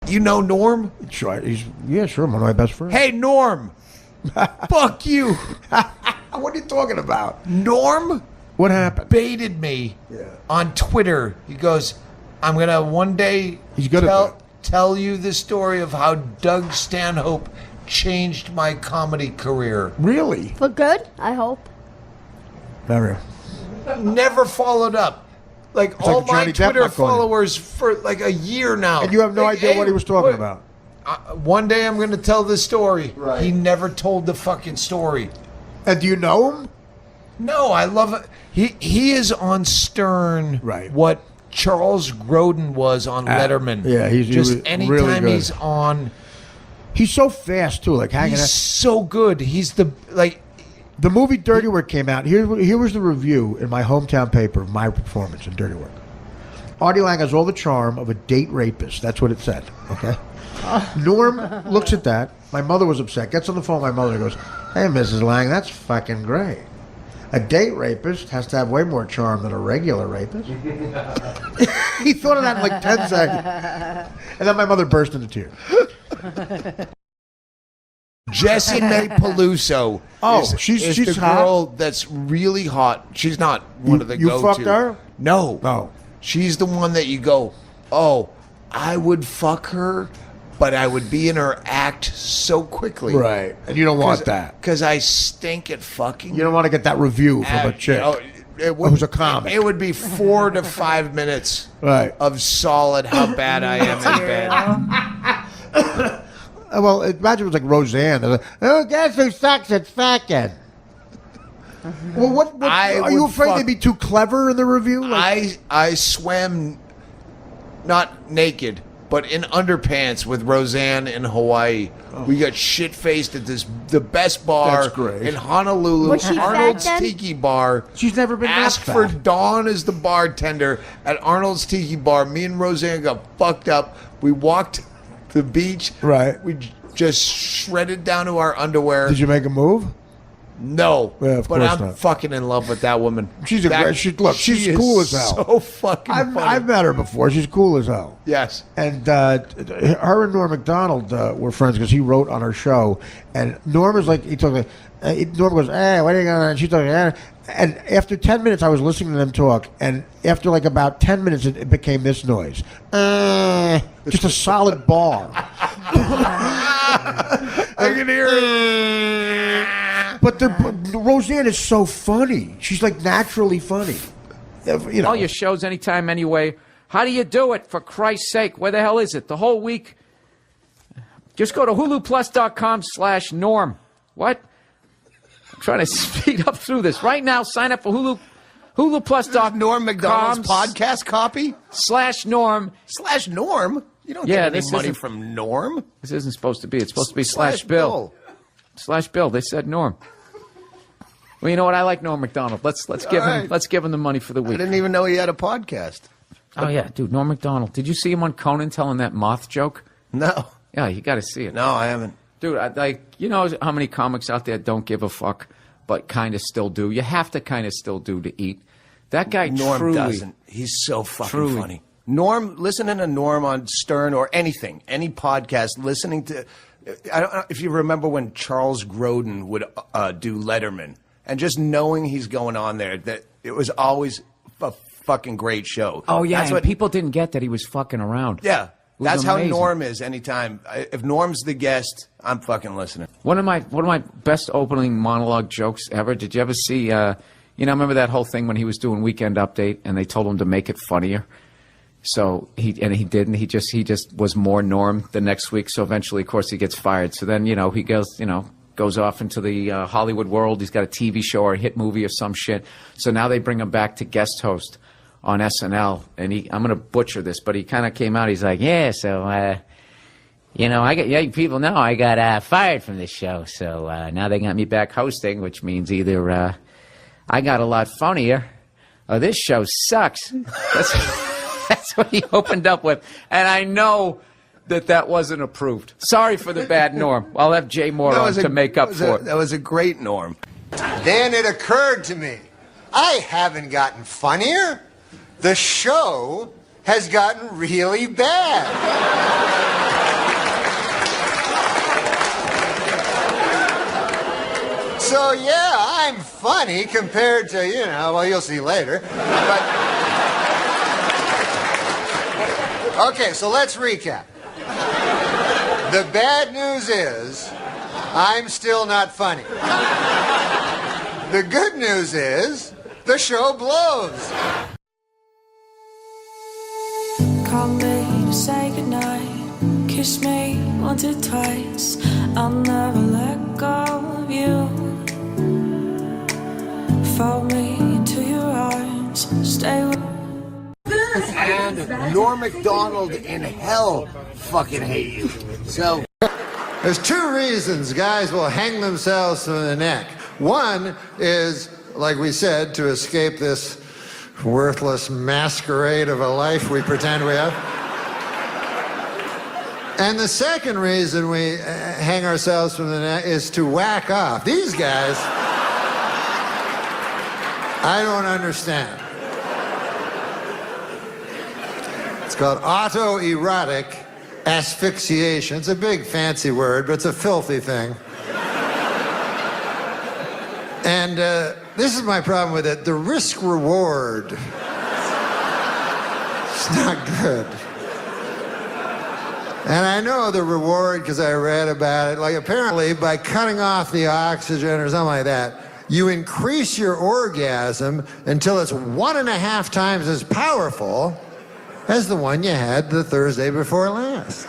You know Norm? Sure, sure, one of my best friends. Hey, Norm. Fuck you. What are you talking about? Norm What happened? baited me on Twitter. He goes, I'm going to one day tell you the story of how Doug Stanhope changed my comedy career. Really? For good, I hope. Very. Never followed up. Like all like my Johnny Depp Twitter not calling followers for like a year now. And you have no idea what he was talking about. One day I'm going to tell this story. Right. He never told the fucking story. And do you know him? No, I love it. He is on Stern. Right. What Charles Grodin was on Letterman. Yeah, he's just really anytime good. he's on. He's so fast too, like hanging He's out. so good. He's the The movie Dirty Work came out. Here was the review in my hometown paper of my performance in Dirty Work. Artie Lang has all the charm of a date rapist. That's what it said. Okay. Norm looks at that. My mother was upset. Gets on the phone with my mother and goes, "Hey, Mrs. Lang, that's fucking great. A date rapist has to have way more charm than a regular rapist." He thought of that in like 10 seconds. And then my mother burst into tears. Jessie May Peluso. She's the hot. girl that's really hot. She's not one of the You go-to. fucked her? No. No. She's the one that you go, oh, I would fuck her, but I would be in her act so quickly. Right. And you don't want that. Because I stink at fucking. You don't want to get that review from a chick. Who's a comic. It would be 4 to 5 minutes of solid how bad I am in bed. Well, imagine it was like Roseanne. They're like, oh, guess who sucks at fucking? Well, what are you afraid they'd be too clever in the review? Like, I swam not naked, but in underpants with Roseanne in Hawaii. We got shit faced at the best bar That's great. in Honolulu, Was she Arnold's fat then? Tiki Bar. She's never been that Asked fat. for Dawn as the bartender at Arnold's Tiki Bar. Me and Roseanne got fucked up. We walked to the beach. Right. We just shredded down to our underwear. Did you make a move? No, Yeah, of but course I'm not. fucking in love with that woman. She's a great. She's she cool is as hell. So fucking I've funny. met her before. She's cool as hell. Yes. And her and Norm MacDonald were friends because he wrote on her show. And Norm was like, Norm goes, "Hey, what are you going on?" And she's like, "Eh." And after 10 minutes, I was listening to them talk. And after like about 10 minutes, it became this noise. Just a solid bar. I can hear it. But Roseanne is so funny. She's like naturally funny. You know. All your shows anytime, anyway. How do you do it, for Christ's sake? Where the hell is it? The whole week? Just go to huluplus.com/norm. What? I'm trying to speed up through this. Right now, sign up for huluplus.com. Norm MacDonald's podcast copy? /norm. /Norm? You don't get any money from Norm. This isn't supposed to be. It's supposed to be /Bill. /Bill. They said Norm. Well, you know what? I like Norm MacDonald. Let's give him the money for the week. I didn't even know he had a podcast. Oh yeah, dude, Norm MacDonald. Did you see him on Conan telling that moth joke? No. Yeah, you got to see it. No, I haven't. Dude, you know how many comics out there don't give a fuck, but kind of still do? You have to kind of still do to eat. That guy Norm truly doesn't. He's so fucking truly funny. Norm, listening to Norm on Stern or anything, any podcast, listening to, I don't know if you remember when Charles Grodin would do Letterman, and just knowing he's going on there, that it was always a fucking great show. Oh yeah, that's and what people didn't get that he was fucking around. Yeah, that's amazing. how Norm is. Anytime, if Norm's the guest, I'm fucking listening. One of my best opening monologue jokes ever. Did you ever see? Remember that whole thing when he was doing Weekend Update and they told him to make it funnier. So he didn't. He just was more Norm the next week. So eventually, of course, he gets fired. So then, he goes off into the Hollywood world. He's got a TV show or a hit movie or some shit. So now they bring him back to guest host on SNL. And I'm going to butcher this, but he kind of came out. He's like, yeah, so, people know I got fired from this show. So now they got me back hosting, which means either I got a lot funnier or this show sucks. That's what he opened up with. And I know that wasn't approved. Sorry for the bad Norm. I'll have Jay Moore on to make up for it. That was a great Norm. Then it occurred to me, I haven't gotten funnier. The show has gotten really bad. So, yeah, I'm funny compared to, well, you'll see later. But, okay, so let's recap. The bad news is I'm still not funny. The good news is the show blows. Call me to say goodnight. Kiss me once or twice. I'll never let go of you. Fold me into your arms. Stay with And Norm MacDonald in hell fucking hate you. So There's two reasons guys will hang themselves from the neck. One is, like we said, to escape this worthless masquerade of a life we pretend we have. And the second reason we hang ourselves from the neck is to whack off. These guys, I don't understand. It's called autoerotic asphyxiation. It's a big fancy word, but it's a filthy thing. And this is my problem with it. The risk reward. It's not good. And I know the reward because I read about it. Like, apparently, by cutting off the oxygen or something like that, you increase your orgasm until it's 1.5 times as powerful as the one you had the Thursday before last.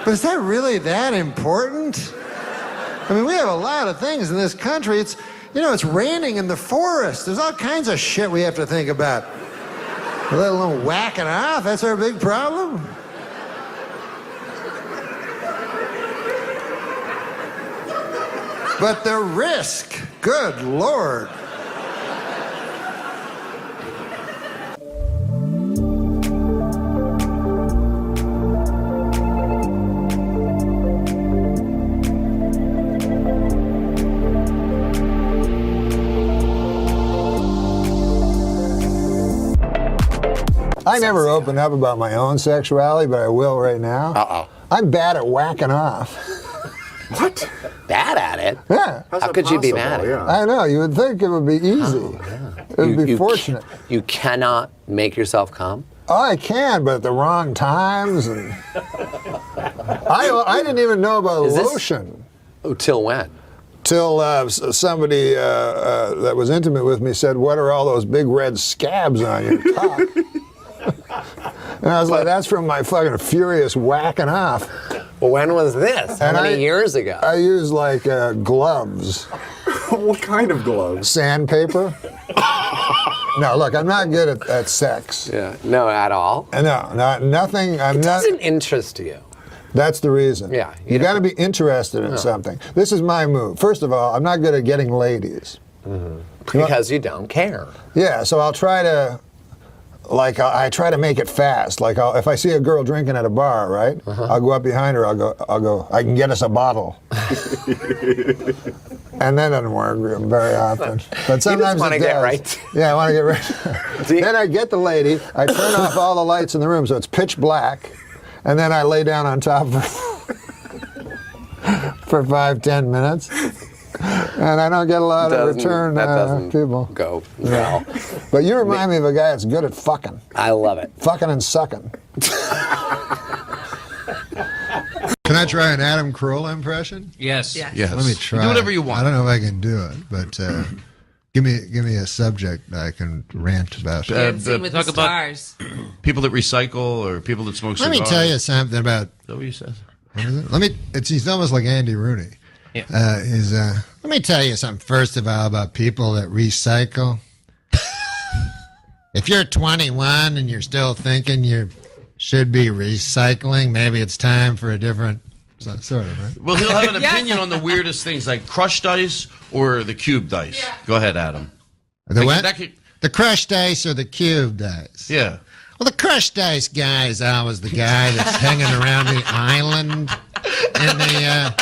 But is that really that important? I mean, we have a lot of things in this country. It's raining in the forest. There's all kinds of shit we have to think about. Let alone whacking off. That's our big problem. But the risk, good Lord. I never open up about my own sexuality, but I will right now. Uh-oh. I'm bad at whacking off. What? Bad at it? Yeah. How could you be mad at it? I know. You would think it would be easy. It would be fortunate. You cannot make yourself come? Oh, I can, but at the wrong times. And I didn't even know about lotion. Till when? Till somebody that was intimate with me said, "What are all those big red scabs on your cock?" And I was like, "That's from my fucking furious whacking off." Well, when was this? How many years ago? I used like gloves. What kind of gloves? Sandpaper. No, look, I'm not good at sex. Yeah, no, at all? No, nothing. It doesn't interest you. That's the reason. Yeah. You got to be interested in something. This is my move. First of all, I'm not good at getting ladies. Mm-hmm. Because you don't care. Yeah, so I'll try to, I try to make it fast. Like, if I see a girl drinking at a bar, right? I'll go up behind her. I'll go. I can get us a bottle. And that doesn't work very often. But sometimes you just want to it get does. right. Yeah, I want to get right. Then I get the lady. I turn off all the lights in the room so it's pitch black, and then I lay down on top of her for 5-10 minutes. And I don't get a lot of return people. Go well. But you remind me of a guy that's good at fucking. I love it. Fucking and sucking. Can I try an Adam Carolla impression? Yes. Yes. Let me try. Do whatever you want. I don't know if I can do it, but give me a subject that I can rant about. Dancing with the talk about stars. people that recycle or people that smoke Let cigars. me tell you something about. Is that what you said? What is it? He's almost like Andy Rooney. Yeah. Let me tell you something first of all about people that recycle. If you're 21 and you're still thinking you should be recycling, maybe it's time for a different sort of, right? Well, he'll have an opinion on the weirdest things, like crushed ice or the cubed ice. Yeah. Go ahead, Adam. The what? The crushed ice or the cubed ice? Yeah. Well, the crushed ice guy is always the guy that's hanging around the island in the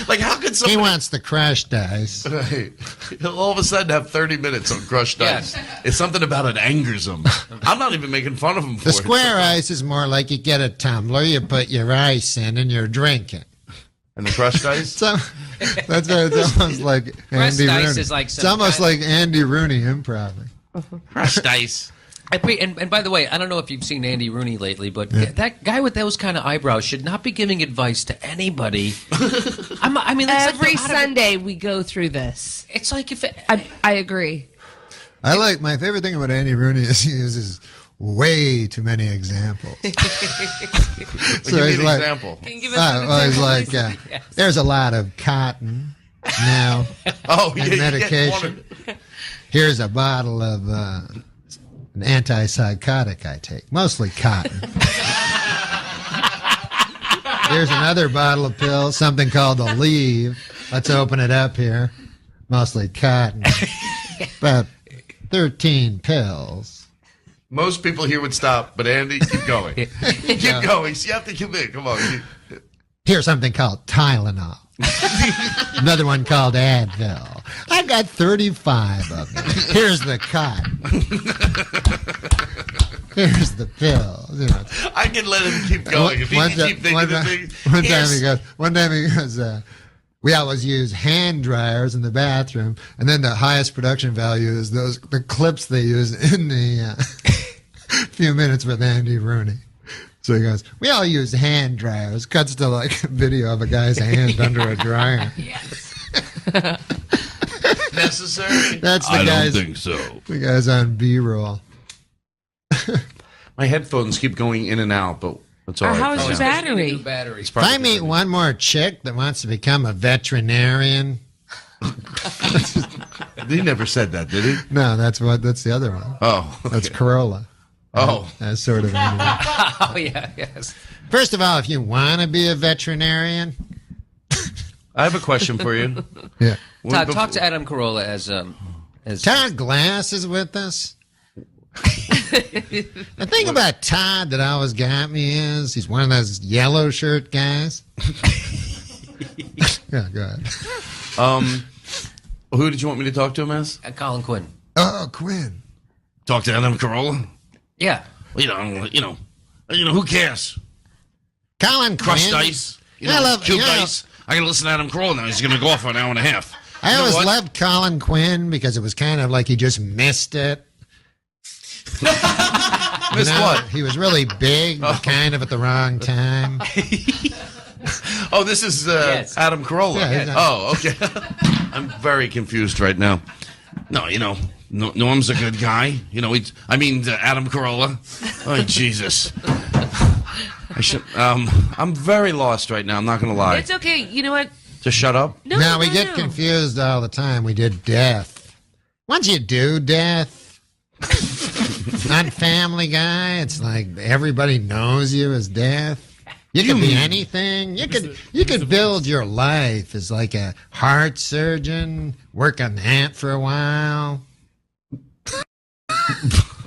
Like, how could He somebody... wants the crushed ice. Right. He'll all of a sudden have 30 minutes on crushed ice. It's something about it angers him. I'm not even making fun of him for The it. square ice is more like you get a tumbler, you put your ice in, and you're drinking. And the crushed ice? So, that's why it's almost like Crushed Andy ice Rooney. is like It's some almost kind like Andy Rooney improv. Crushed ice. And by the way, I don't know if you've seen Andy Rooney lately, but that guy with those kind of eyebrows should not be giving advice to anybody. I mean, that's Every like Sunday we go through this. It's like if it, I agree. I like, my favorite thing about Andy Rooney is he uses way too many examples. Give me an example. Can you give us an well, he's example, like, please? there's a lot of cotton now and medication. Here's a bottle of an antipsychotic I take, mostly cotton. Here's another bottle of pills, something called Aleve. Let's open it up here. Mostly cotton. About 13 pills. Most people here would stop, but Andy, keep going. Keep going. So you have to commit. Come on. Here's something called Tylenol. Another one called Advil. I got 35 of them. Here's the cotton. Here's the pills. You know. I can let him keep going. If he can keep thinking the thing. One time he goes, we always use hand dryers in the bathroom, and then the highest production value is the clips they use in the Few Minutes with Andy Rooney. So he goes, we all use hand dryers. Cuts to like a video of a guy's hand under a dryer. yes. Necessary? That's the I guy's. don't think so. The guy's on B-roll. My headphones keep going in and out, but that's all right. How's your battery? New batteries. If I meet one more chick that wants to become a veterinarian. He never said that, did he? No, that's the other one. Oh. Okay. That's Corolla. Oh. That's sort of animal. Oh yeah, yes. First of all, if you want to be a veterinarian. I have a question for you. Yeah. Todd, talk to Adam Carolla as Todd Glass is with us. The thing about Todd that always got me is he's one of those yellow shirt guys. Yeah, go ahead. Who did you want me to talk to him as? Colin Quinn. Oh, Quinn. Talk to Adam Carolla? Yeah. You know, who cares? Colin Crushed Quinn. ice, cubed ice. I gotta listen to Adam Carolla now. He's gonna go off for an hour and a half. I always loved Colin Quinn because it was kind of like he just missed it. Missed what? He was really big, but kind of at the wrong time. Oh, this is Yes. Adam Carolla. Yeah, Oh, okay. I'm very confused right now. No, Norm's a good guy. Adam Carolla. Oh, Jesus. I'm very lost right now. I'm not going to lie. It's okay. You know what? Just shut up. No, we get confused all the time. We did death. Once you do death, on Family Guy, it's like everybody knows you as death. You could be anything. You could build your life as like a heart surgeon, work on that for a while.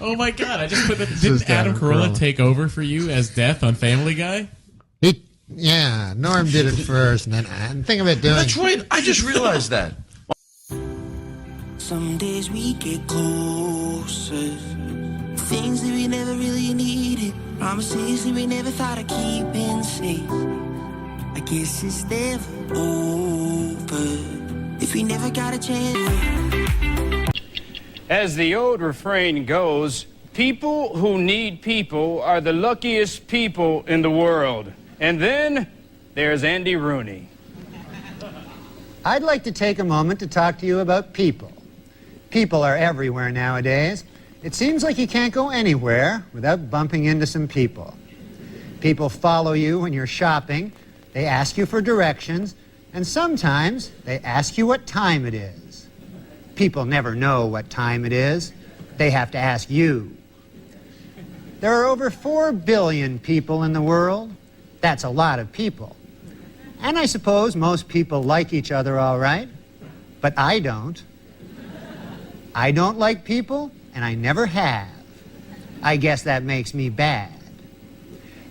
Oh my God! I just put that. Didn't Adam Carolla take over for you as Death on Family Guy? Yeah, Norm did it first, and then think of it doing. That's right. I just realized that. Some days we get closer. Things that we never really needed. Promises that we never thought of keeping safe. I guess it's never over if we never got a chance. As the old refrain goes, people who need people are the luckiest people in the world. And then there's Andy Rooney. I'd like to take a moment to talk to you about people. People are everywhere nowadays. It seems like you can't go anywhere without bumping into some people. People follow you when you're shopping, they ask you for directions, and sometimes they ask you what time it is. People never know what time it is. They have to ask you. There are over 4 billion people in the world. That's a lot of people. And I suppose most people like each other all right, but I don't. I don't like people, and I never have. I guess that makes me bad.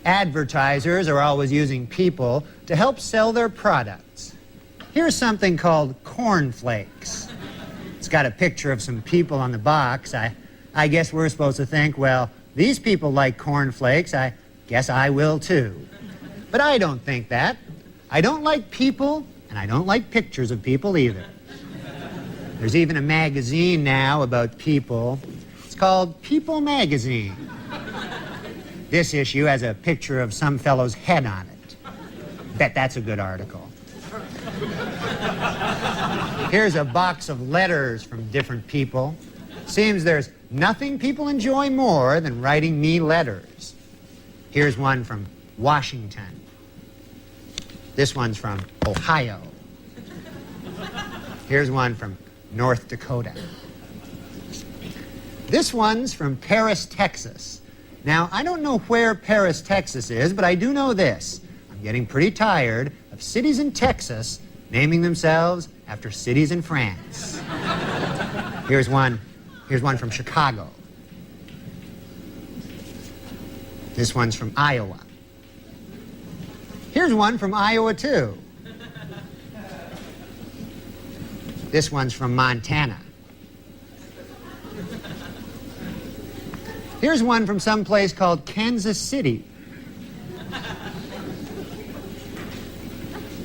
Advertisers are always using people to help sell their products. here's something called cornflakes. It's got a picture of some people on the box. I guess we're supposed to think, well, these people like cornflakes. I guess I will too. But I don't think that. I don't like people, and I don't like pictures of people either. There's even a magazine now about people. It's called People Magazine. This issue has a picture of some fellow's head on it. Bet that's a good article. Here's a box of letters from different people. Seems there's nothing people enjoy more than writing me letters. Here's one from Washington. This one's from Ohio. Here's one from North Dakota. This one's from Paris, Texas. Now, I don't know where Paris, Texas is, but I do know this. I'm getting pretty tired of cities in Texas naming themselves after cities in France. Here's one from Chicago. This one's from Iowa. Here's one from Iowa, too. This one's from Montana. Here's one from some place called Kansas City.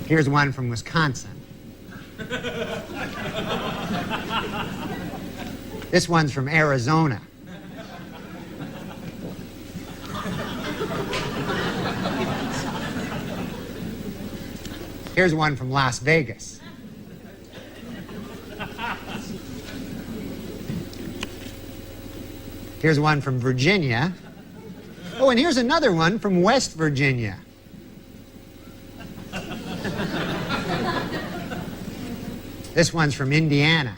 Here's one from Wisconsin. This one's from Arizona. Here's one from Las Vegas. Here's one from Virginia. Oh, and here's another one from West Virginia. This one's from Indiana.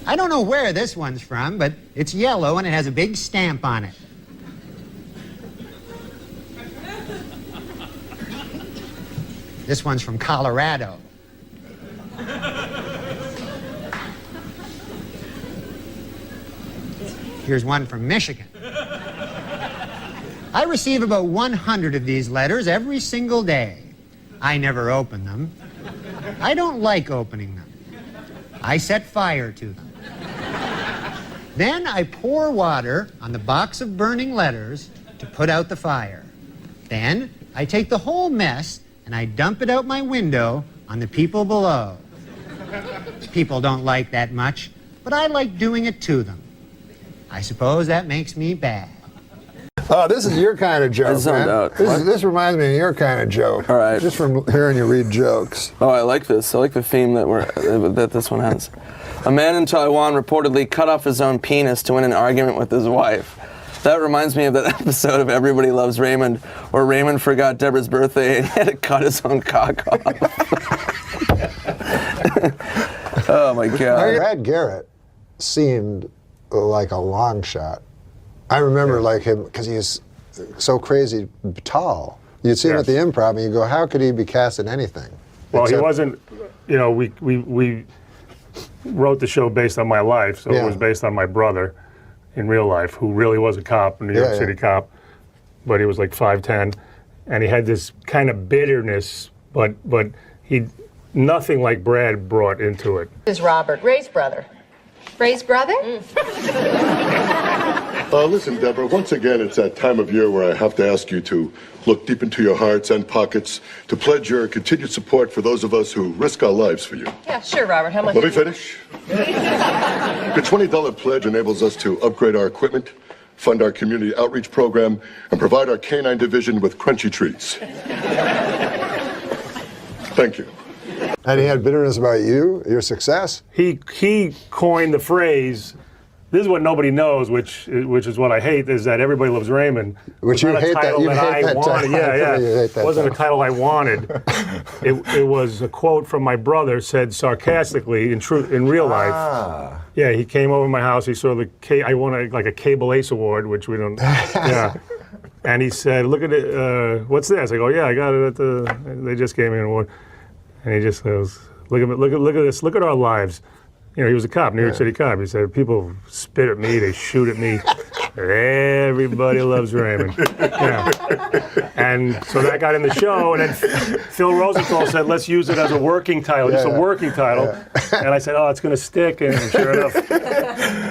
I don't know where this one's from, but it's yellow and it has a big stamp on it. This one's from Colorado. Here's one from Michigan. I receive about 100 of these letters every single day. I never open them. I don't like opening them. I set fire to them. Then I pour water on the box of burning letters to put out the fire. Then I take the whole mess and I dump it out my window on the people below. People don't like that much, but I like doing it to them. I suppose that makes me bad. Oh, this is your kind of joke, man. This reminds me of your kind of joke. All right. Just from hearing you read jokes. Oh, I like this. I like the theme that this one has. A man in Taiwan reportedly cut off his own penis to win an argument with his wife. That reminds me of that episode of Everybody Loves Raymond, where Raymond forgot Deborah's birthday and he had to cut his own cock off. Oh, my God. Brad Garrett seemed like a long shot. I remember like him because he is so crazy tall. You'd see him at the Improv and you go, how could he be cast in anything? Well, he wasn't, you know, we wrote the show based on my life, so it was based on my brother in real life, who really was a cop, a New York City cop, but he was like 5'10", and he had this kind of bitterness, but he nothing like Brad brought into it. This is Robert, Ray's brother. Ray's brother? Listen, Deborah, once again, it's that time of year where I have to ask you to look deep into your hearts and pockets to pledge your continued support for those of us who risk our lives for you. Yeah, sure, Robert. How much? Let me finish. The $20 pledge enables us to upgrade our equipment, fund our community outreach program, and provide our canine division with crunchy treats. Thank you. And he had bitterness about you, your success? He coined the phrase, this is what nobody knows, which is what I hate, is that Everybody Loves Raymond. Which you hate that. You hate that wanted. Yeah. It wasn't a title I wanted. It was a quote from my brother, said sarcastically in real life. Yeah, he came over to my house. He saw I won like a Cable Ace Award, which we don't. Yeah. And he said, "Look at it. What's this?" I go, "Yeah, I got it at They just gave me an award." And he just goes, "Look at this. Look at our lives." You know, he was a cop, New York City cop. He said, people spit at me, they shoot at me. Everybody loves Raymond. Yeah. And so that got in the show, and then Phil Rosenthal said, let's use it as a working title, just a working title. And I said, oh, it's going to stick, and sure enough,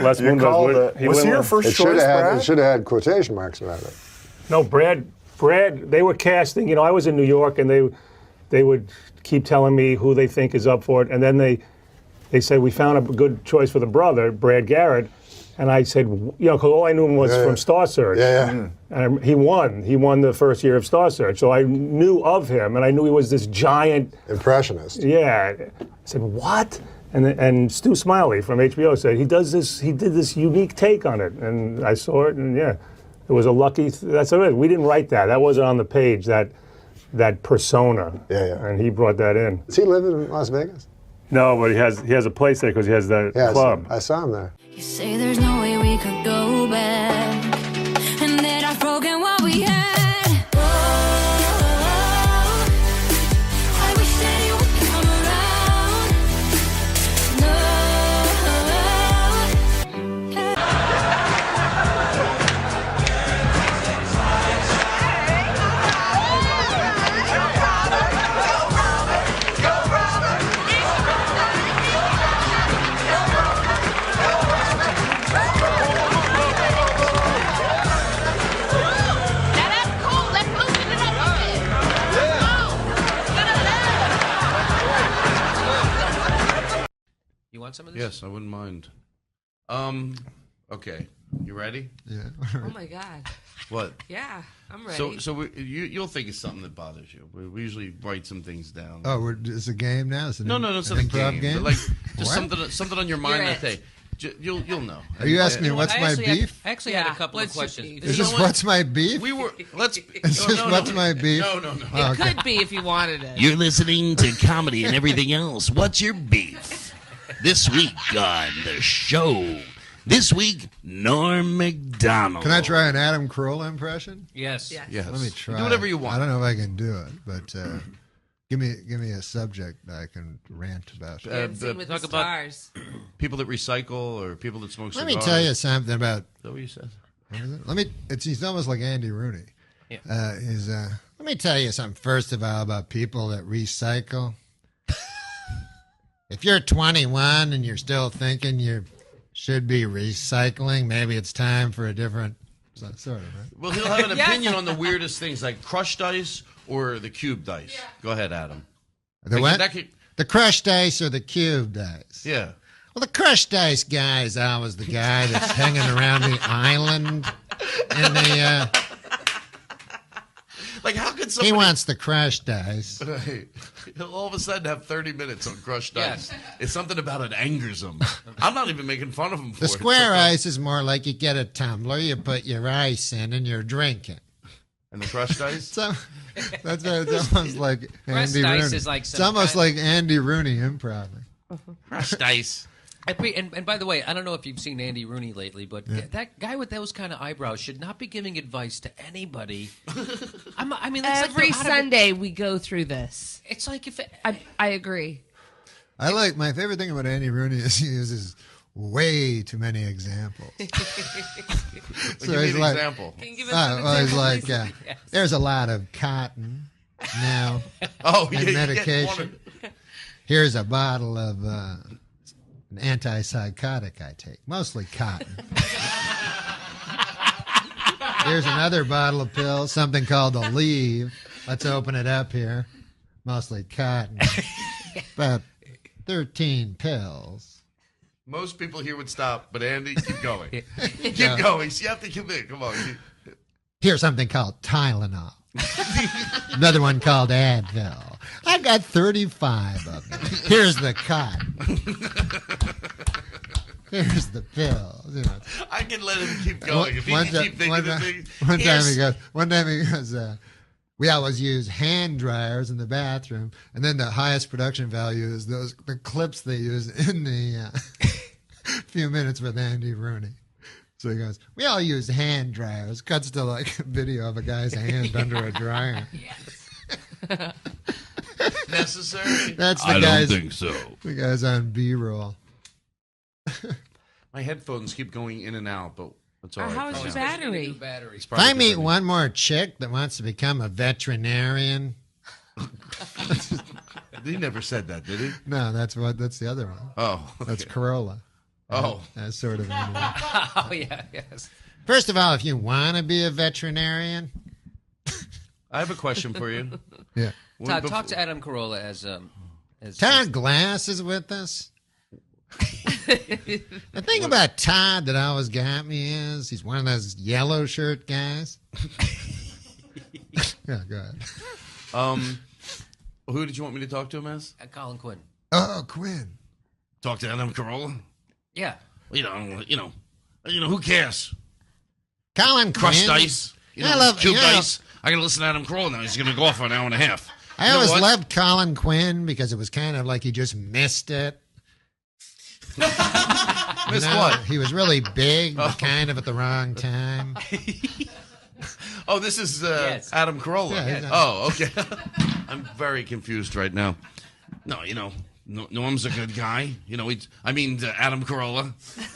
Les Moon does. Was he your first choice, Brad? It should have had quotation marks around it. No, Brad, they were casting, I was in New York, and they would keep telling me who they think is up for it, and then they said, we found a good choice for the brother, Brad Garrett. And I said, because all I knew him was from Star Search. And he won. He won the first year of Star Search. So I knew of him, and I knew he was this giant impressionist. Yeah. I said, what? And Stu Smiley from HBO said he did this unique take on it. And I saw it, and it was a lucky. That's it. We didn't write that. That wasn't on the page. That persona. And he brought that in. Does he live in Las Vegas? No, but he has a place there because he has that club. I saw him there. You say there's no way we could go back, and that I've broken what we had. Oh, I wish that you would come Want some of this? Yes, I wouldn't mind. Okay, you ready? Yeah. Oh my God. What? Yeah, I'm ready. So you'll think it's something that bothers you. We usually write some things down. Oh, it's a game now. It's No, it's not a improv game. But like just something on your mind that day. You'll know. Are you asking me what's my beef? I actually had a couple of questions. Is this what's my beef? What's my beef? No. Oh, it could be if you wanted it. You're listening to comedy and everything else. What's your beef? This week on the show. This week, Norm MacDonald. Can I try an Adam Carolla impression? Yes. Yes. Let me try. Do whatever you want. I don't know if I can do it, but give me a subject that I can rant about. Dancing with the Stars. People that recycle or people that smoke cigars. Let me tell you something about. Is that what you said? What is it? He's almost like Andy Rooney. Yeah. Let me tell you something first of all about people that recycle. If you're 21 and you're still thinking you should be recycling, maybe it's time for a different sort of, right? Well, he'll have an opinion on the weirdest things, like crushed ice or the cubed ice. Go ahead, Adam. The what? The crushed ice or the cubed ice? Yeah. Well, the crushed ice guy is always the guy that's hanging around the island in the... Like, how could somebody... He wants the crushed ice. He'll all of a sudden have 30 minutes on crushed ice. It's something about it angers him. I'm not even making fun of him for it. The square ice is more like you get a tumbler, you put your ice in, and you're drinking. And the crushed ice? That's almost like Crushed Andy ice Rooney. is like it's almost like Andy Rooney improv. Crushed ice. And by the way, I don't know if you've seen Andy Rooney lately, but that guy with those kind of eyebrows should not be giving advice to anybody. I mean, it's every like Sunday we go through this. It's like if I agree. I like my favorite thing about Andy Rooney is he uses way too many examples. Give me an example. Can you give us an example? He's like, there's a lot of cotton now. And medication. Here's a bottle of an antipsychotic I take, mostly cotton. Here's another bottle of pills, something called Aleve. Let's open it up here. Mostly cotton. About 13 pills. Most people here would stop, but Andy, keep going. Keep going. So you have to commit. Come on. Here's something called Tylenol. Another one called Advil. I've got 35 of them. Here's the cotton. Here's the pills. You know. I can let him keep going. If he can keep thinking of things. One time he goes, we always use hand dryers in the bathroom, and then the highest production value is the clips they use in the few minutes with Andy Rooney. So he goes, we all use hand dryers. Cuts to like a video of a guy's hand under a dryer. Yes. Necessary? That's the I guy's, don't think so. The guy's on B-roll. My headphones keep going in and out, but That's all right. How is your battery? If I meet one more chick that wants to become a veterinarian. He never said that, did he? No, that's the other one. Oh, okay. That's Corolla. Oh. That's sort of. Oh yeah, yes. First of all, if you want to be a veterinarian, I have a question for you. Yeah. Todd, talk to Adam Carolla as Todd Glass is with us. The thing about Todd that always got me is he's one of those yellow shirt guys. Yeah, go ahead. Who did you want me to talk to him as? Colin Quinn. Oh, Quinn. Talk to Adam Carolla? Yeah. You know, who cares? Colin Crushed Quinn. ice. Cubed ice. I gotta listen to Adam Carolla now. He's gonna go off for an hour and a half. I always loved Colin Quinn because it was kind of like he just missed it. Missed what? He was really big, but kind of at the wrong time. Oh, this is Adam Carolla. Yeah, Oh, okay. I'm very confused right now. No, Norm's a good guy. Adam Carolla.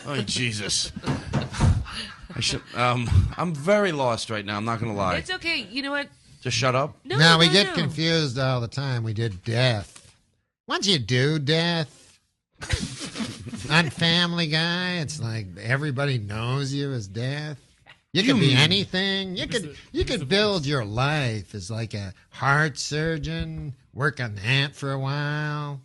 Oh, Jesus. I'm very lost right now. I'm not going to lie. It's okay. You know what? Just shut up. No, we get confused all the time. We did death. Once you do death on Family Guy, it's like everybody knows you as death. You could be anything. You could build your life as like a heart surgeon, work on that for a while.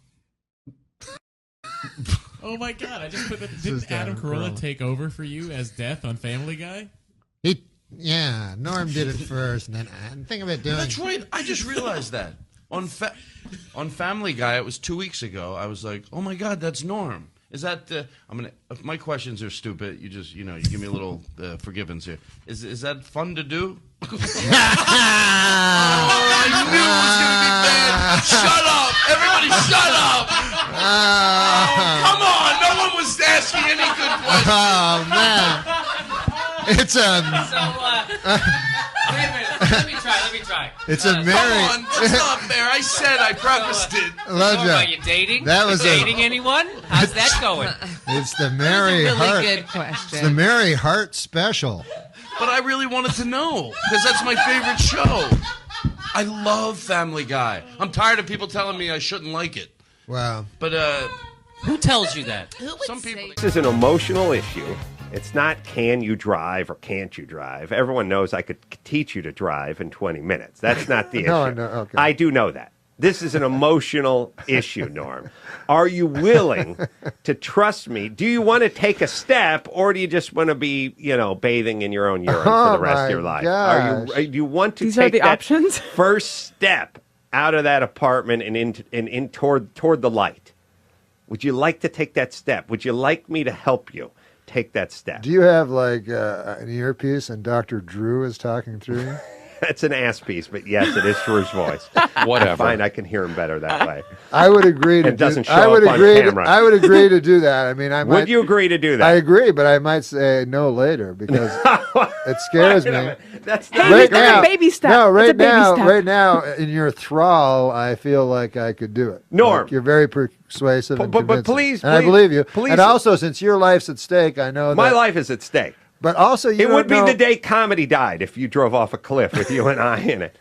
Oh my God! I just put that. Didn't Adam Carolla take over for you as Death on Family Guy? Yeah, Norm did it first, and then I think of it doing. That's right. I just realized that on Family Guy. It was 2 weeks ago. I was like, oh my God, that's Norm. Is that if my questions are stupid, you just you give me a little forgiveness here. Is that fun to do? Oh, I knew it was gonna be bad. Shut up, everybody! Shut up! Oh, come on, no one was asking any good questions. Oh man, it's Wait a minute. Let me try. It's a Mary. Come on, that's not fair. I said I prefaced it. Are you dating? That was dating anyone? How's that going? It's the Mary Really Hart. good question. It's the Mary Hart special. But I really wanted to know because that's my favorite show. I love Family Guy. I'm tired of people telling me I shouldn't like it. Wow. But who tells you that? Some people. This is an emotional issue. It's not can you drive or can't you drive. Everyone knows I could teach you to drive in 20 minutes. That's not the issue. No, okay. I do know that. This is an emotional issue, Norm. Are you willing to trust me? Do you want to take a step, or do you just want to be, bathing in your own urine for the rest of your life? Do you want to take that options? first step out of that apartment and in toward the light? Would you like to take that step? Would you like me to help you take that step? Do you have like an earpiece and Dr. Drew is talking through you? That's an ass piece, but yes, it is Drew's voice. Whatever. I find I can hear him better that way. I would agree to It doesn't show I would up on agree camera. I would agree to do that. I mean, Would you agree to do that? I agree, but I might say no later because it scares me. That's Right now, baby step. No, It's a right baby now, step. right now, in your thrall, I feel like I could do it. Norm. Like, you're very persuasive and But convincing. please, and I please, believe you. please. And also, since your life's at stake, I know My that. life is at stake. But also, you It would be don't know- the day comedy died if you drove off a cliff with you and I in it.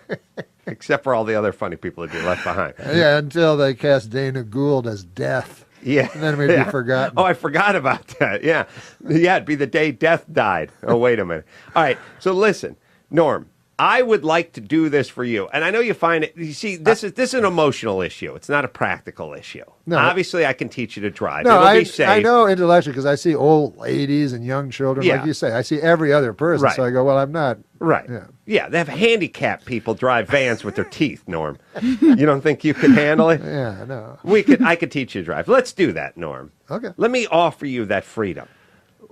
Except for all the other funny people that you left behind. Yeah, until they cast Dana Gould as Death. Yeah. And then we'd be forgotten. Oh, I forgot about that. Yeah. Yeah, it'd be the day Death died. Oh, wait a minute. All right. So listen, Norm, I would like to do this for you. And I know you find it, you see, this is an emotional issue. It's not a practical issue. No. Obviously, I can teach you to drive. No, It'll be safe. I know intellectually because I see old ladies and young children, Yeah. like you say. I see every other person, Right. so I go, well, I'm not. Right. Yeah. Yeah, they have handicapped people drive vans with their teeth, Norm. You don't think you could handle it? Yeah, no. I could teach you to drive. Let's do that, Norm. Okay. Let me offer you that freedom.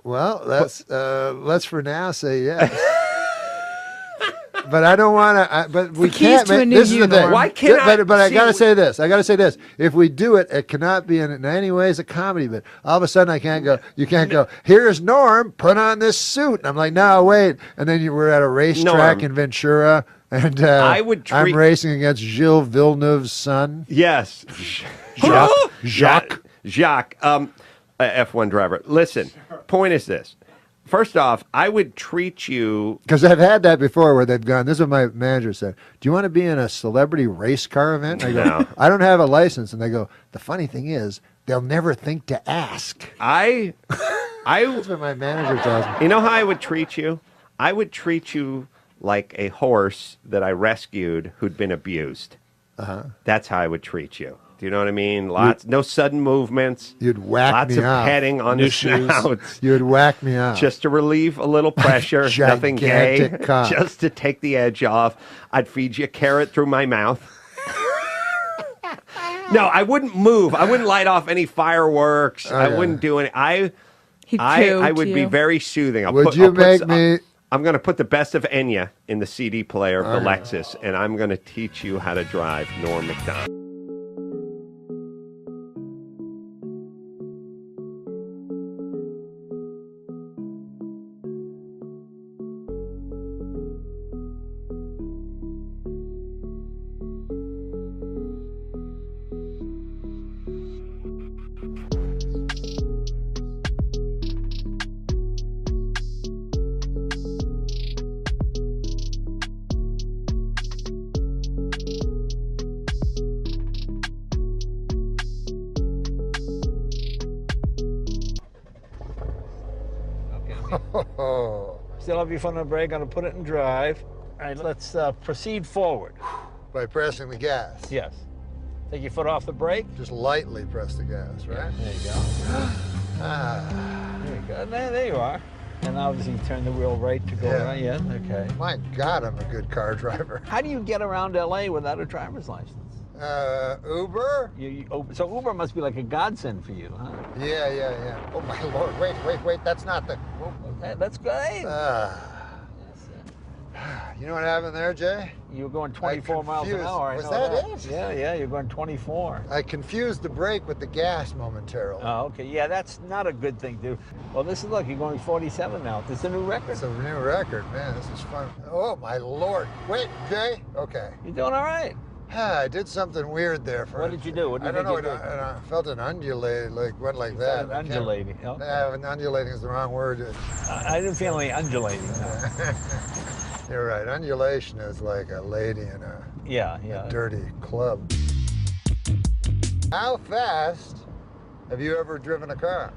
Well, let's for now say yes. But I don't want to. But we can't. to a new This is you, the thing. Norm. Why can't But I see, got to say this. I got to say this. If we do it, it cannot be in any ways a comedy bit. All of a sudden, I can't go. You can't go. Here's Norm. Put on this suit. And I'm like, no, wait. And then we're at a racetrack Norm. in Ventura, and I would I'm treat- racing against Gilles Villeneuve's son. Yes. Jacques. Jacques, F1 driver. Listen, point is this. First off, I would treat you. Because I've had that before where they've gone, this is what my manager said, do you want to be in a celebrity race car event? And I go, No. I don't have a license. And they go, the funny thing is, they'll never think to ask. That's what my manager tells me. You know how I would treat you? I would treat you like a horse that I rescued who'd been abused. That's how I would treat you. Do you know what I mean? No sudden movements. You'd whack lots me of out. petting on New the shoes. snout. You'd whack me out. Just to relieve a little pressure. Nothing gay. Gigantic cock. Just to take the edge off. I'd feed you a carrot through my mouth. No, I wouldn't move. I wouldn't light off any fireworks. I wouldn't do any. I would be very soothing. I'm going to put the best of Enya in the CD player of the Lexus, and I'm going to teach you how to drive Norm MacDonald. Still have your foot on the brake, gonna put it in drive. All right, let's proceed forward. By pressing the gas. Yes. Take your foot off the brake. Just lightly press the gas, right? There you go. There you go. There you are. And obviously turn the wheel right to go around. Yeah, okay. My God, I'm a good car driver. How do you get around LA without a driver's license? Uber? So Uber must be like a godsend for you, huh? Yeah. Oh, my Lord. Wait. That's not the... Okay, that's great. You know what happened there, Jay? You were going 24 miles an hour. Was that it? Yeah, you're going 24. I confused the brake with the gas momentarily. Oh, okay. Yeah, that's not a good thing to do. Well, look, you're going 47 now. This is a new record. It's a new record. Man, this is fun. Oh, my Lord. Wait, Jay? Okay. You're doing all right. I did something weird there. What did you do? I don't know. I felt an undulate, went like that. Undulating. Okay. Undulating is the wrong word. I didn't feel any undulating. No. You're right. Undulation is like a lady in a dirty club. How fast have you ever driven a car?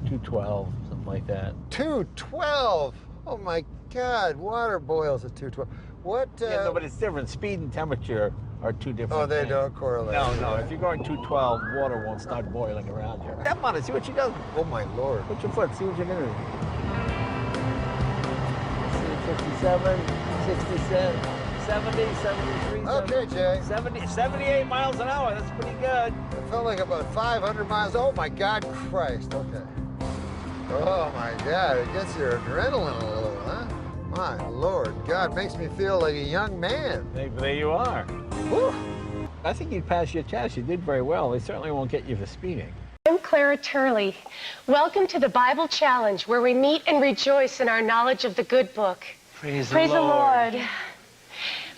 212, something like that. 212? Oh my God! Water boils at 212. What? Yeah, no, but it's different. Speed and temperature are two different. Oh, they things. don't correlate. No. If you're going 212, water won't start boiling around you. Step on it. See what she does. Oh my Lord! Put your foot. See what you're doing. 57, 67, 70, 73. Okay, Jay. 78 miles an hour. That's pretty good. It felt like about 500 miles. Oh my God, Christ. Okay. Oh my God, it gets your adrenaline a little, huh? My Lord, God, makes me feel like a young man. There you are. Whew. I think you'd pass your test. You did very well. They certainly won't get you for speeding. I'm Clara Turley. Welcome to the Bible Challenge, where we meet and rejoice in our knowledge of the good book. Praise the Lord.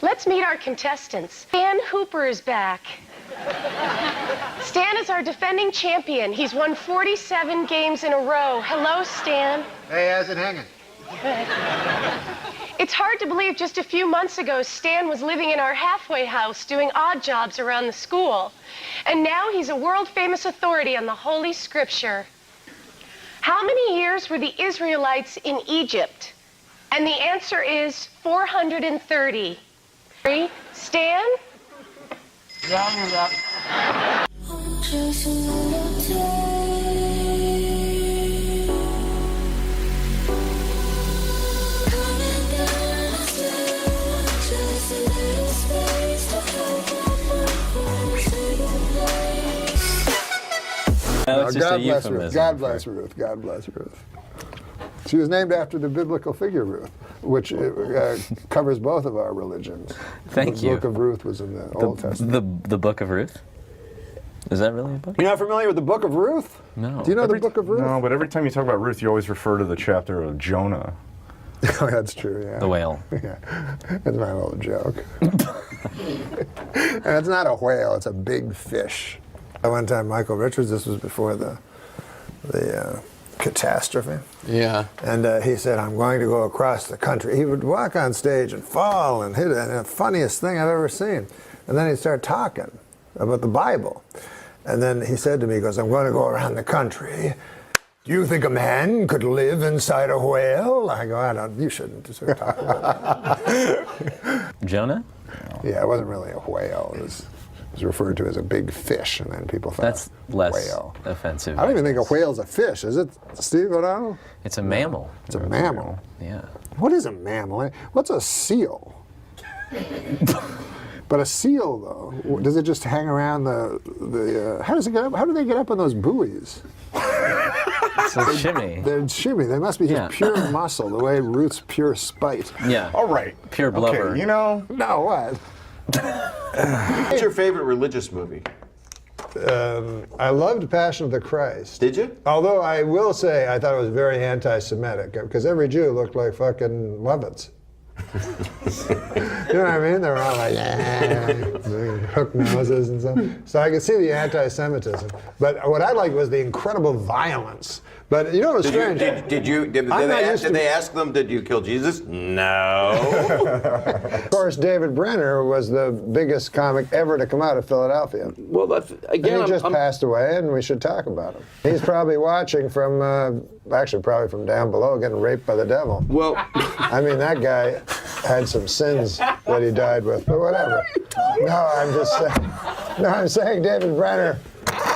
Let's meet our contestants. Stan Hooper is back. Stan is our defending champion. He's won 47 games in a row. Hello, Stan. Hey, how's it hanging? Good. It's hard to believe just a few months ago, Stan was living in our halfway house doing odd jobs around the school. And now he's a world-famous authority on the Holy Scripture. How many years were the Israelites in Egypt? And the answer is 430. Stan? No, it's just God a bless euphemism. Ruth. God bless Ruth. God bless Ruth. She was named after the biblical figure Ruth, which covers both of our religions. Thank you. The book of Ruth was in the Old Testament. The book of Ruth? Is that really a book? You're not familiar with the book of Ruth? No. Do you know the book of Ruth? No, but every time you talk about Ruth, you always refer to the chapter of Jonah. Oh, that's true, yeah. The whale. Yeah, that's my little joke. And it's not a whale, it's a big fish. One time, Michael Richards, this was before the catastrophe. Yeah. And he said, I'm going to go across the country. He would walk on stage and fall and hit it. And the funniest thing I've ever seen. And then he'd start talking about the Bible. And then he said to me, he goes, I'm going to go around the country. Do you think a man could live inside a whale? I go, I don't, you shouldn't sort of talk about it. Jonah? Yeah, it wasn't really a whale. It was referred to as a big fish, and then people thought That's less whale. offensive. I don't even think a whale's a fish, is it, Steve? I don't know. It's a mammal. It's a mammal. Yeah. What is a mammal? What's a seal? But a seal, though, does it just hang around the how does it get up? How do they get up on those buoys? It's a shimmy. They're shimmy. They must be just pure muscle, the way Ruth's pure spite. Yeah. All right. Pure blubber. Okay, you know. No, what? What's your favorite religious movie? I loved Passion of the Christ. Did you? Although I will say I thought it was very anti-Semitic, because every Jew looked like fucking Lovitz. You know what I mean? They were all like, hook noses and stuff. So I could see the anti-Semitism. But what I liked was the incredible violence. But you know what was strange? Did they ask them, did you kill Jesus? No. Of course, David Brenner was the biggest comic ever to come out of Philadelphia. Well, that's, again, and he just passed away, and we should talk about him. He's probably watching from, actually probably from down below, getting raped by the devil. Well, I mean, that guy had some sins that he died with, but whatever. No, I'm just saying. No, I'm saying David Brenner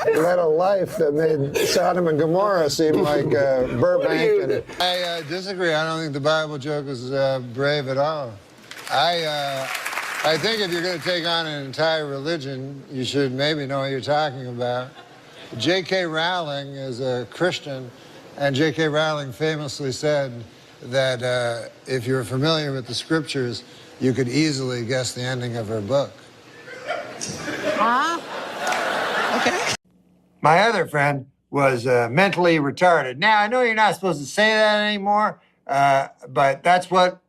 led a life that made Sodom and Gomorrah seem like Burbank. I disagree. I don't think the Bible joke is brave at all. I think if you're going to take on an entire religion, you should maybe know what you're talking about. J.K. Rowling is a Christian, and J.K. Rowling famously said that if you're familiar with the scriptures, you could easily guess the ending of her book. Huh? Okay. My other friend was mentally retarded. Now, I know you're not supposed to say that anymore, but that's what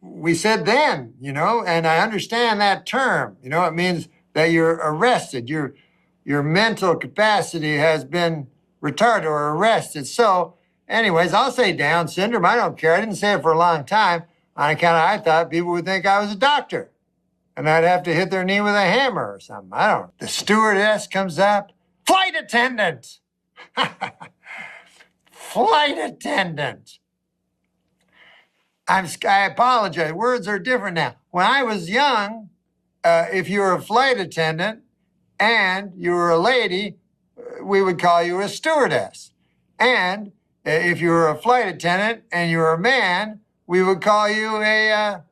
we said then, you know, and I understand that term. You know, it means that you're arrested. Your mental capacity has been retarded or arrested. So, anyways, I'll say Down syndrome. I don't care. I didn't say it for a long time on account of I thought people would think I was a doctor. And I'd have to hit their knee with a hammer or something. I don't know. The stewardess comes up. Flight attendant! Flight attendant! I apologize. Words are different now. When I was young, if you were a flight attendant and you were a lady, we would call you a stewardess. And if you were a flight attendant and you were a man, we would call you a...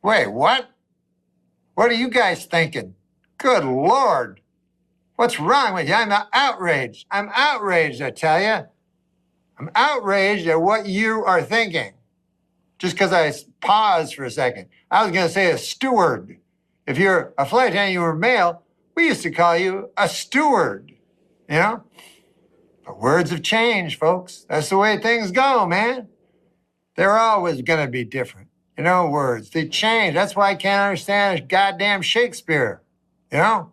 Wait, what? What are you guys thinking? Good Lord. What's wrong with you? I'm outraged. I'm outraged, I tell you. I'm outraged at what you are thinking. Just because I paused for a second. I was going to say a steward. If you're a flight attendant, you were male, we used to call you a steward, you know? But words have changed, folks. That's the way things go, man. They're always going to be different. You know, words, they change. That's why I can't understand goddamn Shakespeare, you know?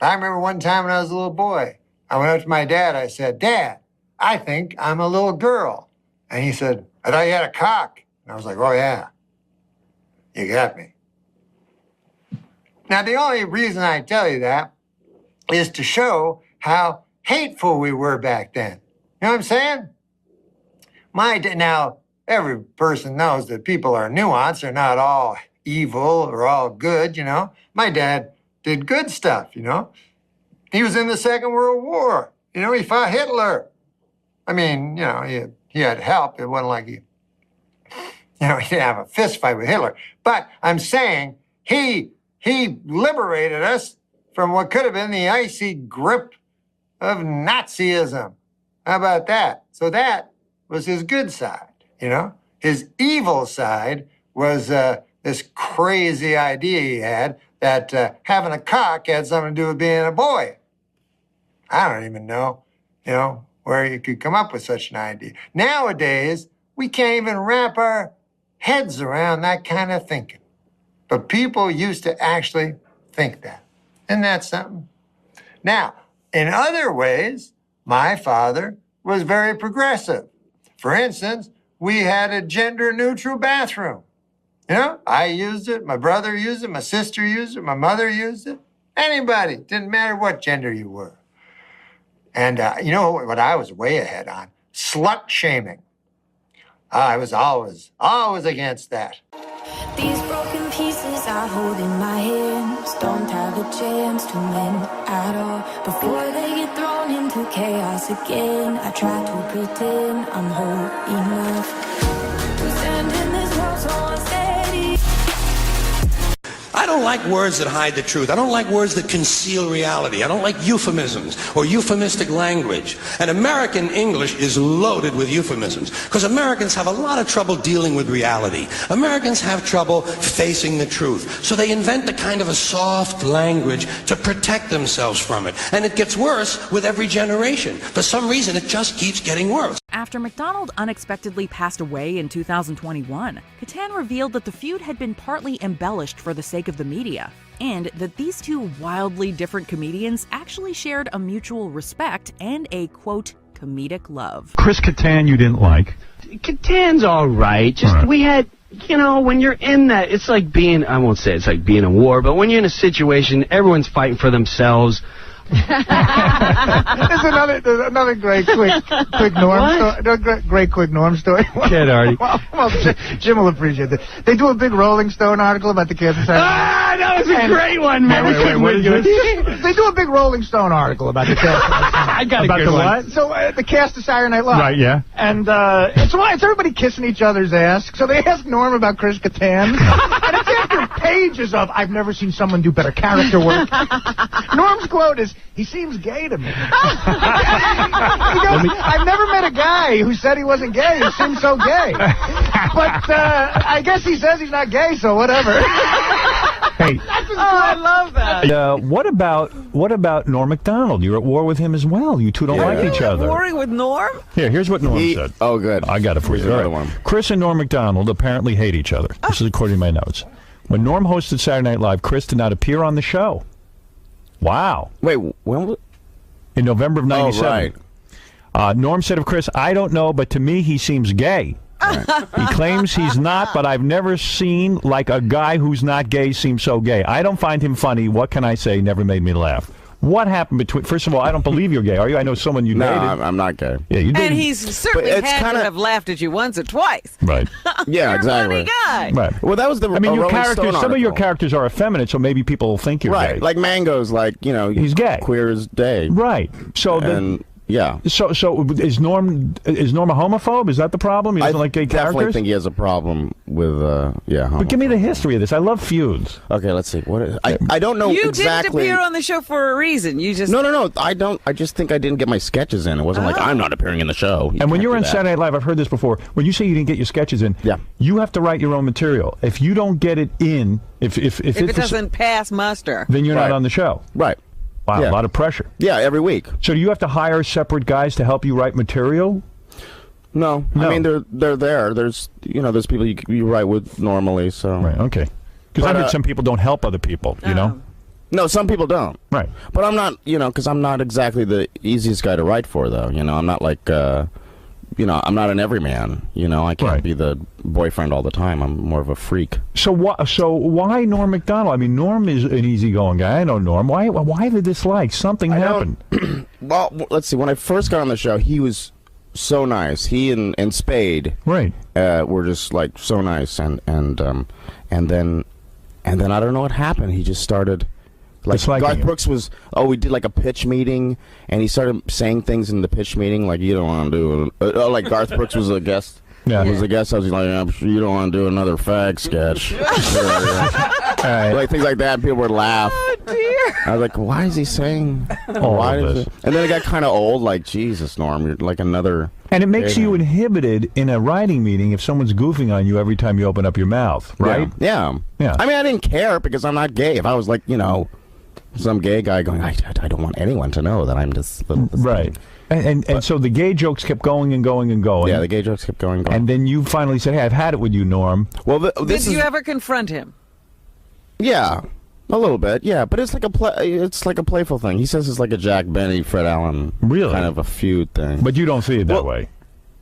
I remember one time when I was a little boy, I went up to my dad, I said, Dad, I think I'm a little girl. And he said, I thought you had a cock. And I was like, oh yeah, you got me. Now, the only reason I tell you that is to show how hateful we were back then. You know what I'm saying? Now, every person knows that people are nuanced. They're not all evil or all good, you know. My dad did good stuff, you know. He was in the Second World War. You know, he fought Hitler. I mean, you know, he had help. It wasn't like he didn't have a fist fight with Hitler. But I'm saying he liberated us from what could have been the icy grip of Nazism. How about that? So that was his good side, you know. His evil side was this crazy idea he had that having a cock had something to do with being a boy. I don't even know, you know, where you could come up with such an idea. Nowadays, we can't even wrap our heads around that kind of thinking. But people used to actually think that. Isn't that something? Now, in other ways, My father was very progressive. For instance, we had a gender-neutral bathroom. You know, I used it, my brother used it, my sister used it, my mother used it. Anybody, didn't matter what gender you were. And you know what I was way ahead on? Slut shaming. I was always against that. These broken pieces I hold in my hands don't have a chance to mend at all. Before they get thrown into chaos again, I try to pretend I'm whole enough to stand in this world so unsteady. I don't like words that hide the truth. I don't like words that conceal reality. I don't like euphemisms or euphemistic language. And American English is loaded with euphemisms because Americans have a lot of trouble dealing with reality. Americans have trouble facing the truth. So they invent a kind of a soft language to protect themselves from it. And it gets worse with every generation. For some reason, it just keeps getting worse. After McDonald unexpectedly passed away in 2021, Catan revealed that the feud had been partly embellished for the sake of the media, and that these two wildly different comedians actually shared a mutual respect and a, quote, comedic love. Chris Catan you didn't like. Catan's all right. Just we had, you know, when you're in that, it's like being, I won't say it's like being in war, but when you're in a situation, everyone's fighting for themselves. There's another great quick Norm story. Great quick Norm story. Kid, Artie. Well, Jim will appreciate it. They do a big Rolling Stone article about the Kansas City. Ah, that was a great one, man. Wait, they do a big Rolling Stone article about the cast. I got about the what? So the cast of Saturday Night Live. Right, yeah. And it's everybody kissing each other's ass. So they ask Norm about Chris Catan, and it's after pages of "I've never seen someone do better character work." Norm's quote is, "He seems gay to me." He goes, "I've never met a guy who said he wasn't gay. He seems so gay." But I guess he says he's not gay, so whatever. Hey, I love that. what about Norm MacDonald? You're at war with him as well. You two don't like each other. Warring with Norm? Here's what Norm said. Oh, good. I got it for you. All right. Chris and Norm MacDonald apparently hate each other. This is according to my notes. When Norm hosted Saturday Night Live, Chris did not appear on the show. Wow. Wait, when was it? In November of '97. Oh, right. Norm said of Chris, "I don't know, but to me he seems gay." He claims he's not, but I've never seen like a guy who's not gay seems so gay. I don't find him funny. What can I say? Never made me laugh. What happened between? First of all, I don't believe you're gay. Are you? I know someone you dated. No, I'm not gay. Yeah, you dated. And he's certainly had to have laughed at you once or twice. Right. Yeah, You're exactly. a funny guy. Right. Well, that was the. I mean, your Rolling characters. Stone Some of your article. characters are effeminate, so maybe people will think you're Right, gay. like Mango's, like he's gay, queer as day. Right. So and yeah. So is Norm a homophobe? Is that the problem? He doesn't like gay definitely characters? think he has a problem with But give me the history of this. I love feuds. Okay, let's see. What is, I don't know You exactly. didn't appear on the show for a reason. You just No. I don't. I just think I didn't get my sketches in. It wasn't like I'm not appearing in the show. And when you're on Saturday Night Live, I've heard this before. When you say you didn't get your sketches in, you have to write your own material. If you don't get it in, if it doesn't pass muster, then you're not on the show. Right. Wow, a lot of pressure. Yeah, every week. So do you have to hire separate guys to help you write material? No. I mean they're there. There's there's people you write with normally. So right. Okay. Because I heard some people don't help other people. You know. No, some people don't. Right. But I'm not. Because I'm not exactly the easiest guy to write for, though. I'm not like. I'm not an everyman. I can't be the boyfriend all the time. I'm more of a freak. So why Norm MacDonald? I mean, Norm is an easygoing guy. I know Norm. Why the dislike? Something happened. Well, let's see. When I first got on the show, he was so nice. He and Spade, right, were just like so nice. And then I don't know what happened. He just started. Like Garth Brooks was, we did like a pitch meeting, and he started saying things in the pitch meeting like you don't want to do. Like Garth Brooks was a guest. Yeah, was a guest. I was like, I'm sure you don't want to do another fag sketch. Like things like that. People would laugh. Oh dear. I was like, why is he saying? Why is it? And then it got kind of old. Like Jesus, Norm, you're like another. And it makes you inhibited in a writing meeting if someone's goofing on you every time you open up your mouth, right? Yeah. I mean, I didn't care because I'm not gay. If I was like, some gay guy going, I don't want anyone to know that I'm this right. And so the gay jokes kept going and going and going. Yeah, the gay jokes kept going and going. And then you finally said, hey, I've had it with you, Norm. Well, did you ever confront him? Yeah. A little bit, yeah, but it's like a playful thing. He says it's like a Jack Benny, Fred Allen, kind of a feud thing. But you don't see it that way.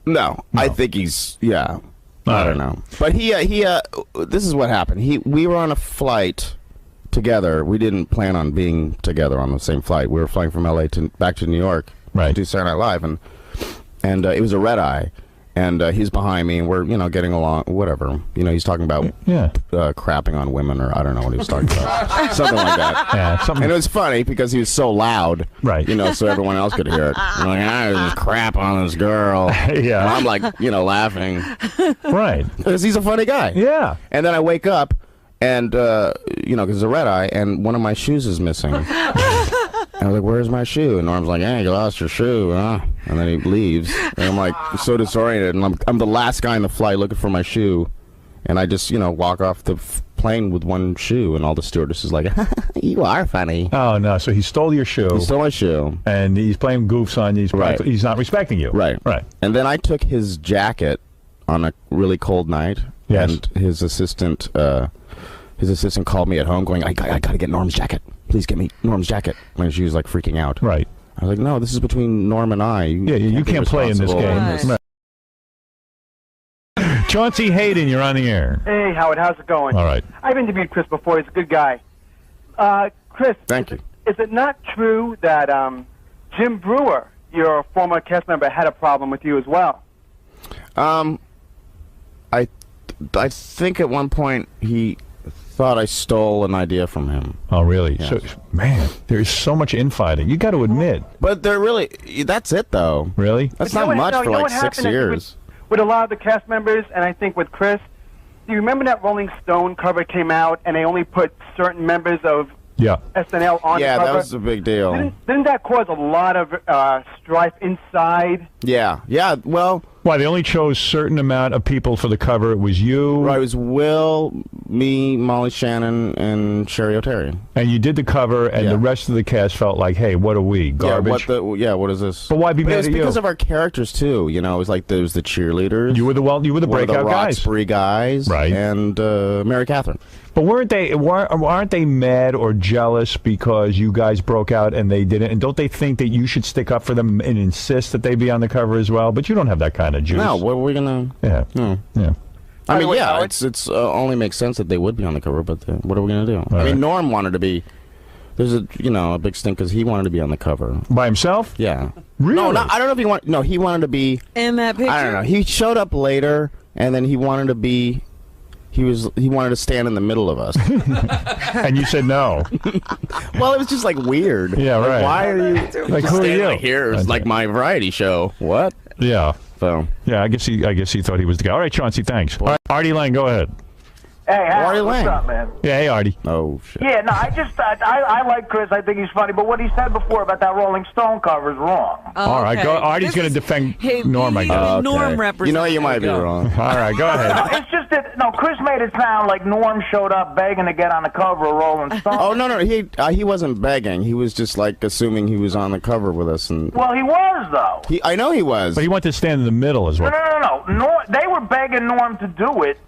No, I think he's I don't know. But he this is what happened. We were on a flight together. We didn't plan on being together on the same flight. We were flying from LA back to New York to do Saturday Night Live, and it was a red eye. And he's behind me, and we're, getting along, whatever. He's talking about crapping on women, or I don't know what he was talking about. Something like that. Yeah, and it was funny because he was so loud, so everyone else could hear it. I'm like, I just crap on this girl. Yeah. And I'm like, laughing. Right. Because he's a funny guy. Yeah. And then I wake up, and, because it's a red eye, and one of my shoes is missing. And I was like, where's my shoe? And Norm's like, hey, you lost your shoe, huh? And then he leaves. And I'm like, so disoriented. And I'm the last guy in the flight looking for my shoe. And I just, walk off the plane with one shoe. And all the stewardesses like, you are funny. Oh, no. So he stole your shoe. He stole my shoe. And he's playing goofs on you. He's not respecting you. Right. And then I took his jacket on a really cold night. Yes. And his assistant called me at home going, I got to get Norm's jacket. Please get me Norm's jacket. When she was like freaking out. Right. I was like, no, this is between Norm and I. You can't play in this game. Right. Chauncey Hayden, you're on the air. Hey, Howard, how's it going? All right. I've interviewed Chris before. He's a good guy. Chris. Thank you. Is it not true that Jim Brewer, your former cast member, had a problem with you as well? I think at one point he thought I stole an idea from him. Oh, really? Yes. So, man, there's so much infighting. You got to admit. But that's it, though. Really? That's not much for like 6 years. With a lot of the cast members, and I think with Chris, do you remember that Rolling Stone cover came out, and they only put certain members of SNL on the cover? Yeah, that was a big deal. Didn't that cause a lot of strife inside? Yeah, well... Why, they only chose certain amount of people for the cover. It was you. Right, it was Will, me, Molly Shannon, and Sherry O'Terry. And you did the cover, and the rest of the cast felt like, hey, what are we, garbage? What is this? But why be mad at you? It was because of our characters, too. It was like there was the cheerleaders. You were the breakout guys. Roxbury guys. Right. And Mary Catherine. But aren't they mad or jealous because you guys broke out and they didn't? And don't they think that you should stick up for them and insist that they be on the cover as well? But you don't have that kind of juice. No, what are we gonna? Yeah. No. Yeah. I mean, it's only makes sense that they would be on the cover, but what are we gonna do? I mean, Norm wanted to be. There's a big stink because he wanted to be on the cover by himself. Yeah. Really? No, I don't know if he wanted. No, he wanted to be in that picture. I don't know. He showed up later, and then he wanted to be. He wanted to stand in the middle of us. And you said no. Well, it was just like weird. Yeah, right. Why are you like who are you? Like here? It's like my variety show. What? Yeah. So yeah, I guess he thought he was the guy. All right, Chauncey, thanks. All right, Artie Lang, go ahead. Hey, Artie what's Lang. up, man? Yeah, hey, Artie. Oh shit. Yeah, no, I like Chris. I think he's funny. But what he said before about that Rolling Stone cover is wrong. All right, go. Artie's going to defend Norm. I guess. Okay. Norm represents. You might be wrong. All right, go ahead. No, it's just that Chris made it sound like Norm showed up begging to get on the cover of Rolling Stone. Oh no, he wasn't begging. He was just like assuming he was on the cover with us. And well, he was though. I know he was. But he wanted to stand in the middle as well. No. They were begging Norm to do it.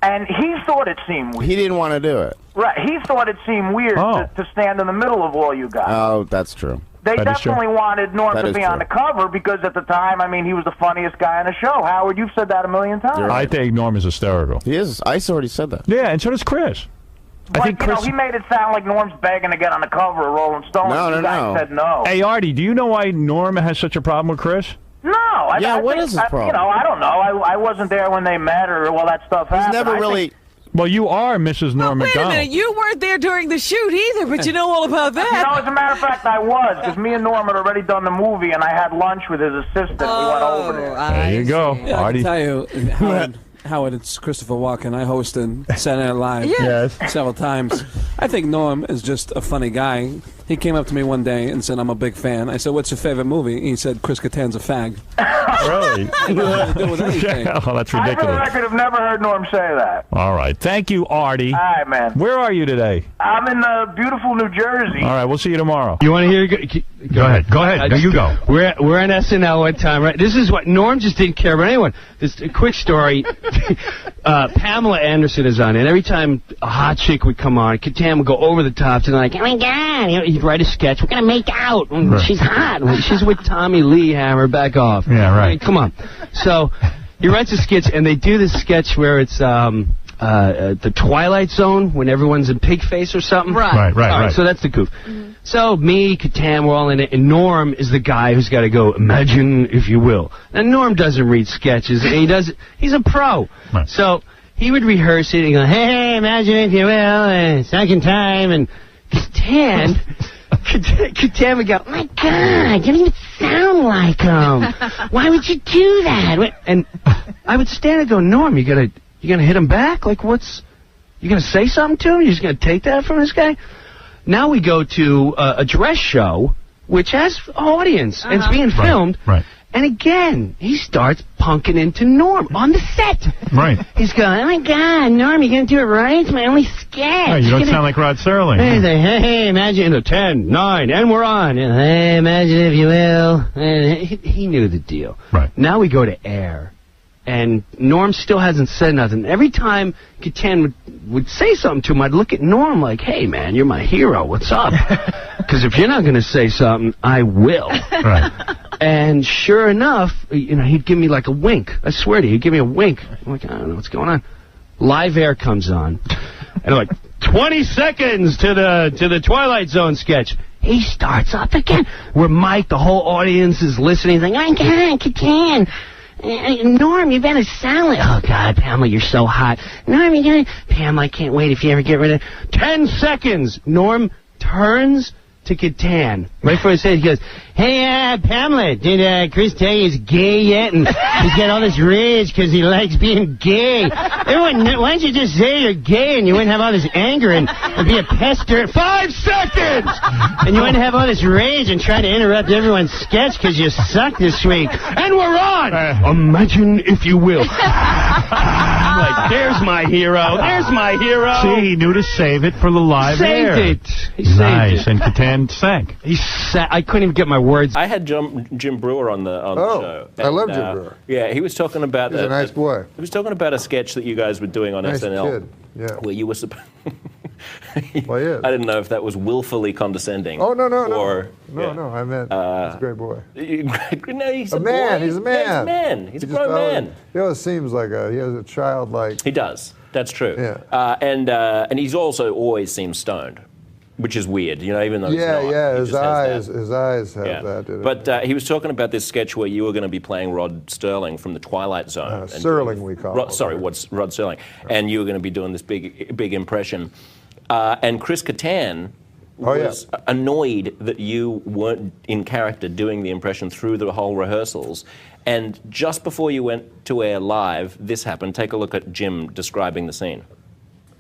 And he thought it seemed weird. He didn't want to do it. Right. He thought it seemed weird to stand in the middle of all you guys. Oh, that's true. They definitely wanted Norm to be on the cover because at the time, I mean, he was the funniest guy on the show. Howard, you've said that a million times. I think Norm is hysterical. He is. I already said that. Yeah, and so does Chris. I think Chris, he made it sound like Norm's begging to get on the cover of Rolling Stone. No. You guys said no. Hey, Artie, do you know why Norm has such a problem with Chris? No. What is his problem? I don't know. I wasn't there when they met or all that stuff happened. He's never really... Well, you are Mrs. Norm Wait a MacDonald. minute, you weren't there during the shoot either, but you know all about that. As a matter of fact, I was, because me and Norm had already done the movie, and I had lunch with his assistant. We went over there. There you go, Yeah, I Artie. can tell you, Howard, it's Christopher Walken. I hosted Saturday Night Live Yes. several times. I think Norm is just a funny guy. He came up to me one day and said, "I'm a big fan." I said, "What's your favorite movie?" He said, "Chris Kattan's a fag." Really? Oh, that's I, for the ridiculous. record, have never heard Norm say that. All right. Thank you, Artie. All right, man. Where are you today? I'm in beautiful New Jersey. All right, we'll see you tomorrow. You want to hear? Go ahead. Go ahead. No, you go. We're on SNL one time, right? This is what Norm just didn't care about anyone. This a quick story. Pamela Anderson is on, and every time a hot chick would come on, Kattan would go over the top to like, "Oh my God!" You know, he'd write a sketch. We're gonna make out. Right. She's hot. She's with Tommy Lee Hammer. Back off. Yeah, right. Come on. So he writes a sketch, and they do this sketch where it's the Twilight Zone when everyone's in pig face or something. Right. All right. So that's the goof. So me, Kattan, we're all in it, and Norm is the guy who's got to go, imagine if you will. And Norm doesn't read sketches, and he's a pro. Right. So he would rehearse it and go, hey, imagine if you will, second time, and Kattan would go, my God, you don't even sound like him. Why would you do that? And I would stand and go, Norm, you gonna hit him back? Like, you gonna say something to him? You just gonna take that from this guy? Now we go to a dress show, which has an audience, and it's being filmed. Right. And again, he starts punking into Norm on the set. Right. He's going, oh my God, Norm, you gonna do it right? It's my only sketch. Right, you don't sound like Rod Serling. Hey, imagine 10, 9, and we're on. Hey, imagine if you will. And he knew the deal. Right. Now we go to air. And Norm still hasn't said nothing. Every time Kattan would say something to him, I'd look at Norm like, hey, man, you're my hero. What's up? Because if you're not going to say something, I will. Right. And sure enough, he'd give me like a wink. I swear to you, he'd give me a wink. I'm like, I don't know what's going on. Live Air comes on. And I'm like, 20 seconds to the Twilight Zone sketch. He starts up again. We're mic'd, the whole audience is listening. He's like, oh, my God, Kattan. Norm, you better sound like... Oh, God, Pamela, you're so hot. Norm, Pamela, I can't wait if you ever get rid of... 10 seconds! Norm turns to Kattan. Right for his head, he goes, hey, Pamela, did Chris tell you he's gay yet? And he's got all this rage because he likes being gay. Everyone, why don't you just say you're gay and you wouldn't have all this anger and be a pester? 5 seconds! And you wouldn't have all this rage and try to interrupt everyone's sketch because you suck this week. And we're on! Imagine if you will. I'm like, there's my hero. There's my hero. See, he knew to save it for the live air. Saved it. He saved nice. it. And Kattan sank. I couldn't even get my words. I had Jim Brewer on the show. I love Jim Brewer. Yeah, he was talking about... He's a nice boy. He was talking about a sketch that you guys were doing on Nice SNL. kid, yeah. Where you were supposed... Well, he is. I didn't know if that was willfully condescending. Oh, no. Or, No, I meant he's a great boy. No, he's a man. Boy. He's a man. Yeah, he's a man. He's a grown man. He always seems like he has a childlike... He does. That's true. Yeah. And he's also always seems stoned, which is weird, even though he's not. Yeah, He his eyes have that. But he was talking about this sketch where you were going to be playing Rod Serling from the Twilight Zone. Serling, we call him. Sorry, Rod Serling. And you were going to be doing this big impression. And Chris Kattan was annoyed that you weren't in character doing the impression through the whole rehearsals. And just before you went to air live, this happened. Take a look at Jim describing the scene.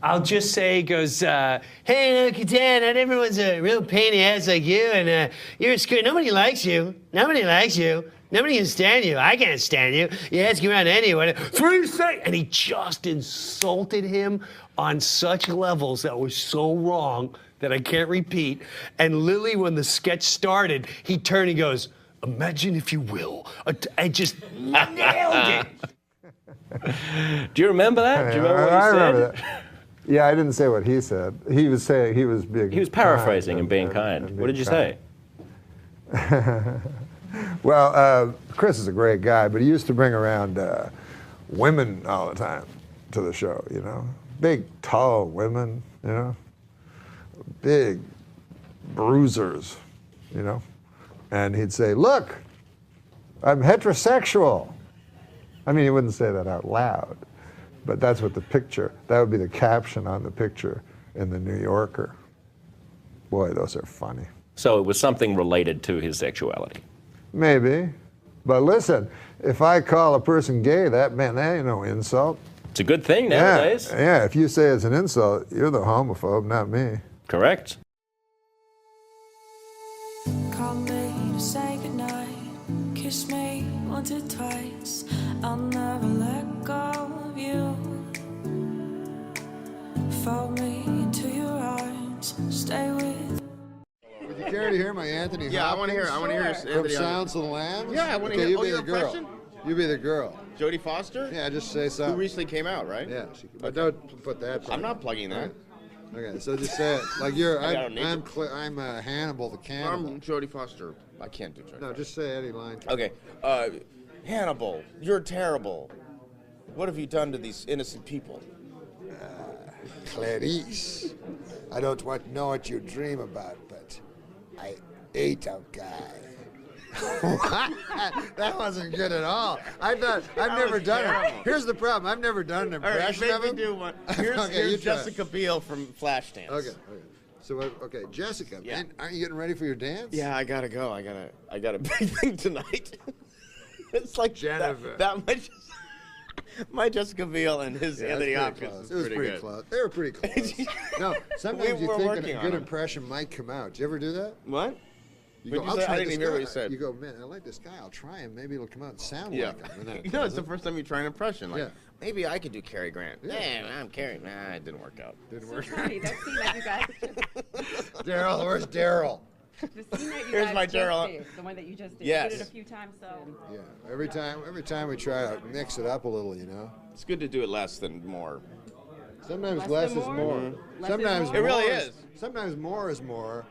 I'll just say, he goes, hey, Kattan, not everyone's a real pain in the ass like you, and you're a screw. Nobody likes you. Nobody likes you. Nobody can stand you. I can't stand you. You ask around anyone. 3 seconds. And he just insulted him on such levels that was so wrong that I can't repeat. And Lily, when the sketch started, he turned and goes, imagine if you will. I just nailed it. Do you remember that? Do you remember what he I said? remember that. Yeah, I didn't say what he said. He was saying he was being. He was paraphrasing and being kind. What did you say? Well, Chris is a great guy, but he used to bring around women all the time to the show. Big, tall women. Big bruisers. And he'd say, "Look, I'm heterosexual." I mean, he wouldn't say that out loud. But that's what that would be the caption on the picture in the New Yorker. Boy, those are funny. So it was something related to his sexuality. Maybe. But listen, if I call a person gay, that ain't no insult. It's a good thing nowadays. Yeah, if you say it's an insult, you're the homophobe, not me. Correct. once or twice. I'll never let go of you. Fold me into your arms, stay with. Would you care to hear my Anthony Hopkins? I want to hear From Anthony Silence of the Lambs? Yeah, I want to okay, hear. you be your the girl. impression? You be the girl. Jodie Foster? Yeah, just say something. Who recently came out, right? Yeah, but don't put that. I'm not plugging that. Okay, so just say it. Like you're, I don't need I'm Hannibal the cannibal. I'm Jodie Foster. I can't do Jodie. No, just say any line. Okay, Hannibal, you're terrible. What have you done to these innocent people? Clarice, I don't know what you dream about, but I ate a guy. That wasn't good at all. I thought I've never done it. Here's the problem: I've never done an impression of him. Do one. Here's Jessica Biel from Flashdance. Okay. So okay, Jessica. Yeah. Man, aren't you getting ready for your dance? Yeah, I gotta go. I got a big thing tonight. It's like Jennifer. That much. My Jessica Biel and his Anthony Hopkins. It was pretty close. They were pretty close. No, sometimes you think a good impression might come out. Did you ever do that? What? You go, I didn't even hear what you said. You go, man, I like this guy. I'll try him. Maybe it'll come out and sound like him. No, it's the first time you try an impression. Like, maybe I could do Cary Grant. Yeah, I'm Cary. Nah, it didn't work out. Didn't work out. That scene that you guys Daryl, where's Daryl? The scene that you Here's guys my just Daryl. did, the one that you just did. Yes. You did it a few times, so. Yeah, every time we try to mix it up a little, you know. It's good to do it less than more. Sometimes less is more. Sometimes it really is. Sometimes more is more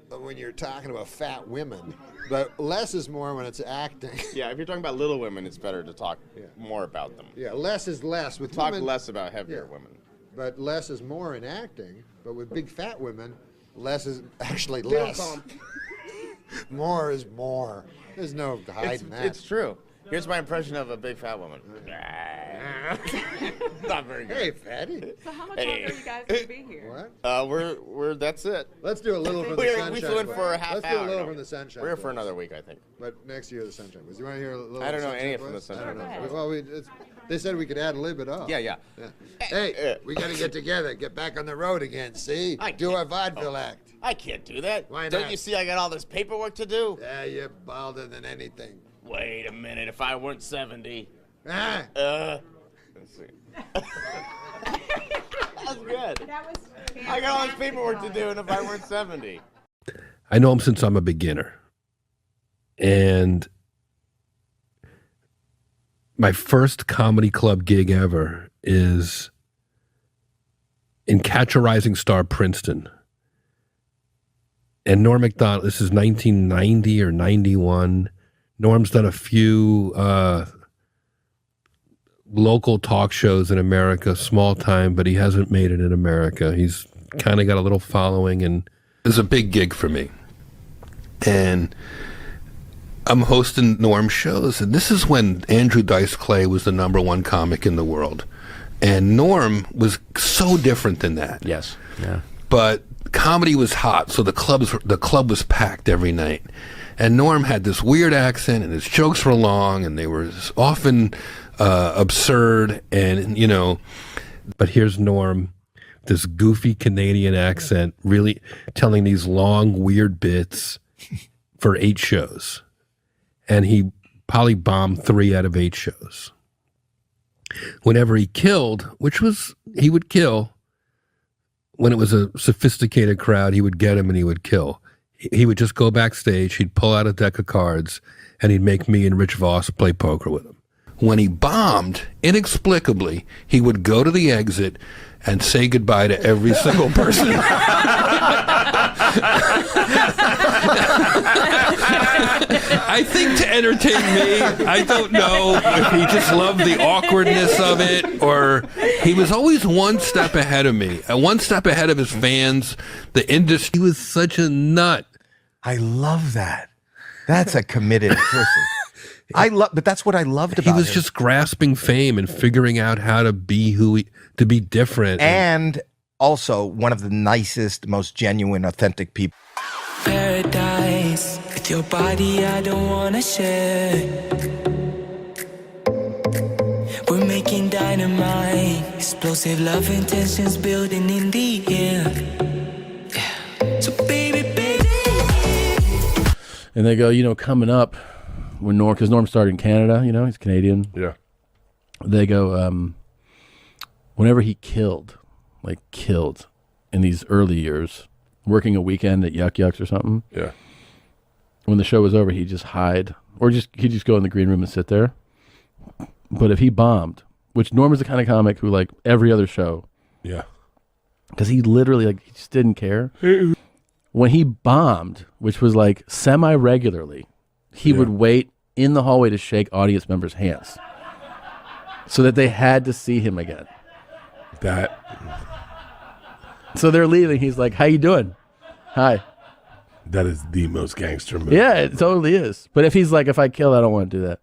when you're talking about fat women, but less is more when it's acting. Yeah, if you're talking about little women, it's better to talk more about them. Yeah, less is less. With talk women, less about heavier women. But less is more in acting. But with big fat women, less is actually less. More is more. There's no hiding that. It's true. Here's my impression of a big fat woman. Not very good. Hey, fatty. So how much longer are you guys going to be here? What? We're that's it. Let's do a little from the sunshine. We flew in for a half hour. Let's do a little from the sunshine. We're here for another week, I think. But next year the sunshine was. You want to hear a little? I don't know any from the sunshine. I don't know. Well, they said we could add a little bit off. Yeah. Hey, we got to get together, get back on the road again. See, do our vaudeville act. I can't do that. Why not? Don't you see I got all this paperwork to do? Yeah, you're balder than anything. Wait a minute. If I weren't 70. Let's see. That's good. I got all this paperwork to do, and if I weren't 70. I know him since I'm a beginner. And my first comedy club gig ever is in Catch a Rising Star, Princeton. And Norm MacDonald, this is 1990 or 91. Norm's done a few local talk shows in America, small time, but he hasn't made it in America. He's kind of got a little following, and it was a big gig for me. And I'm hosting Norm shows, and this is when Andrew Dice Clay was the #1 comic in the world. And Norm was so different than that. Yes. Yeah. But comedy was hot, so the club was packed every night. And Norm had this weird accent, and his jokes were long, and they were often absurd, and, you know. But here's Norm, this goofy Canadian accent, really telling these long, weird bits for 8 shows. And he probably bombed 3 out of 8 shows. Whenever he killed, which was, he would kill, when it was a sophisticated crowd, he would get him and he would kill. He would just go backstage, he'd pull out a deck of cards, and he'd make me and Rich Voss play poker with him. When he bombed, inexplicably, he would go to the exit and say goodbye to every single person. I think to entertain me. I don't know if he just loved the awkwardness of it, or he was always one step ahead of me, one step ahead of his fans, the industry. He was such a nut. I love that. That's a committed person. But that's what I loved about him. He was just grasping fame and figuring out how to be to be different. And also one of the nicest, most genuine, authentic people. Paradise with your body, I don't wanna share. We're making dynamite, explosive love intentions building in the air. Yeah. So baby. And they go, you know, coming up, when Norm, because Norm started in Canada, you know, he's Canadian. Yeah. They go, whenever he killed in these early years, working a weekend at Yuck Yucks or something. Yeah. When the show was over, he'd just hide, or he'd just go in the green room and sit there. But if he bombed, which Norm is the kind of comic who, like, every other show. Yeah. Because he literally, like, he just didn't care. When he bombed, which was, like, semi-regularly, he would wait in the hallway to shake audience members' hands. So that they had to see him again. So they're leaving. He's like, how you doing? Hi. That is the most gangster move. Yeah, it totally is. But if he's like, if I kill, I don't want to do that.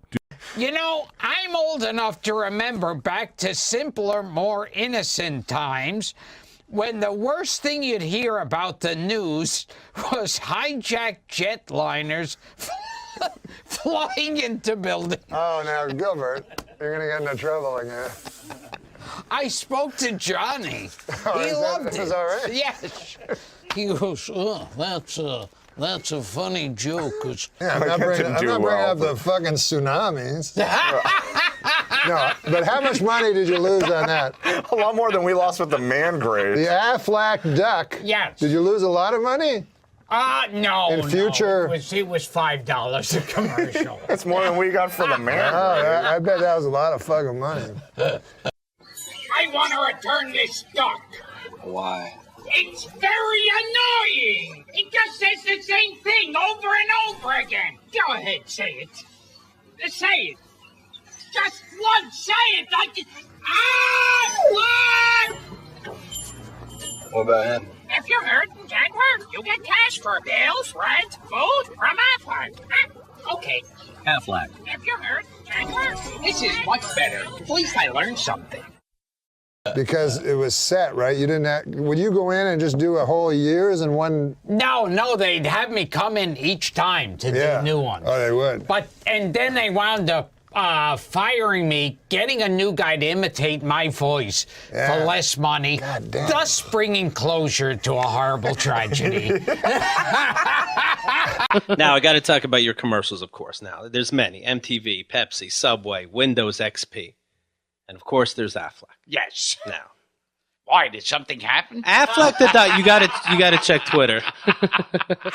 You know, I'm old enough to remember back to simpler, more innocent times when the worst thing you'd hear about the news was hijacked jetliners flying into buildings. Oh, now, Gilbert, you're going to get into trouble again. I spoke to Johnny. Oh, He loved it. Is that right? Yes. He goes, oh, that's a funny joke. Yeah, I'm not bringing up the fucking tsunamis. No, but how much money did you lose on that? A lot more than we lost with the Mangrave. The Aflac duck. Yes. Did you lose a lot of money? No. In future, no. It was $5 a commercial. That's more than we got for the Mangrave. Oh, I bet that was a lot of fucking money. I want to return this duck. Why? It's very annoying. It just says the same thing over and over again. Go ahead, say it. Say it. Just once, say it. What about him? If you're hurt and can't work, you get cash for bills, rent, food from Aflac. Okay. Aflac. If you're hurt and can't work. This is much better. At least I learned something. Because it was set, right? You didn't have, would you go in and just do a whole year's in one? No, they'd have me come in each time to do new ones. Oh, they would. And then they wound up firing me, getting a new guy to imitate my voice for less money, thus bringing closure to a horrible tragedy. Now, I got to talk about your commercials, of course. Now, there's many. MTV, Pepsi, Subway, Windows XP. And, of course, there's Aflac. Yes. Now. Why, did something happen? Aflac the Duck. You gotta check Twitter.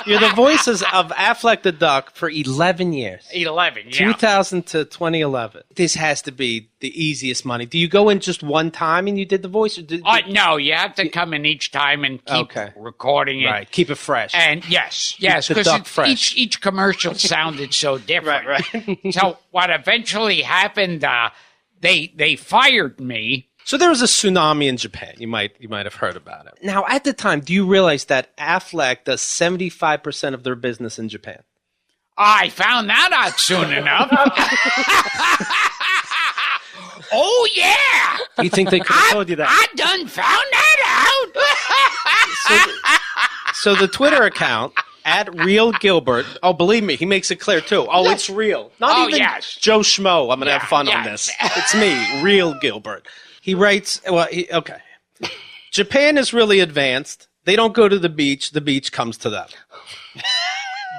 You're the voices of Aflac the Duck for 11 years. 11, yeah. 2000 to 2011. This has to be the easiest money. Do you go in just one time and you did the voice? Or no, you have to come in each time and keep recording it. Right, keep it fresh. And yes, because each commercial sounded so different. Right. So what eventually happened, they fired me. So there was a tsunami in Japan. You might have heard about it. Now, at the time, do you realize that Aflac does 75% of their business in Japan? I found that out soon enough. Oh, yeah. You think they could have told you that? I done found that out. So the Twitter account, @RealGilbert. Oh, believe me, he makes it clear, too. Oh, it's real. Not even Joe Schmo. I'm going to have fun on this. It's me, Real Gilbert. He writes, Japan is really advanced. They don't go to the beach comes to them.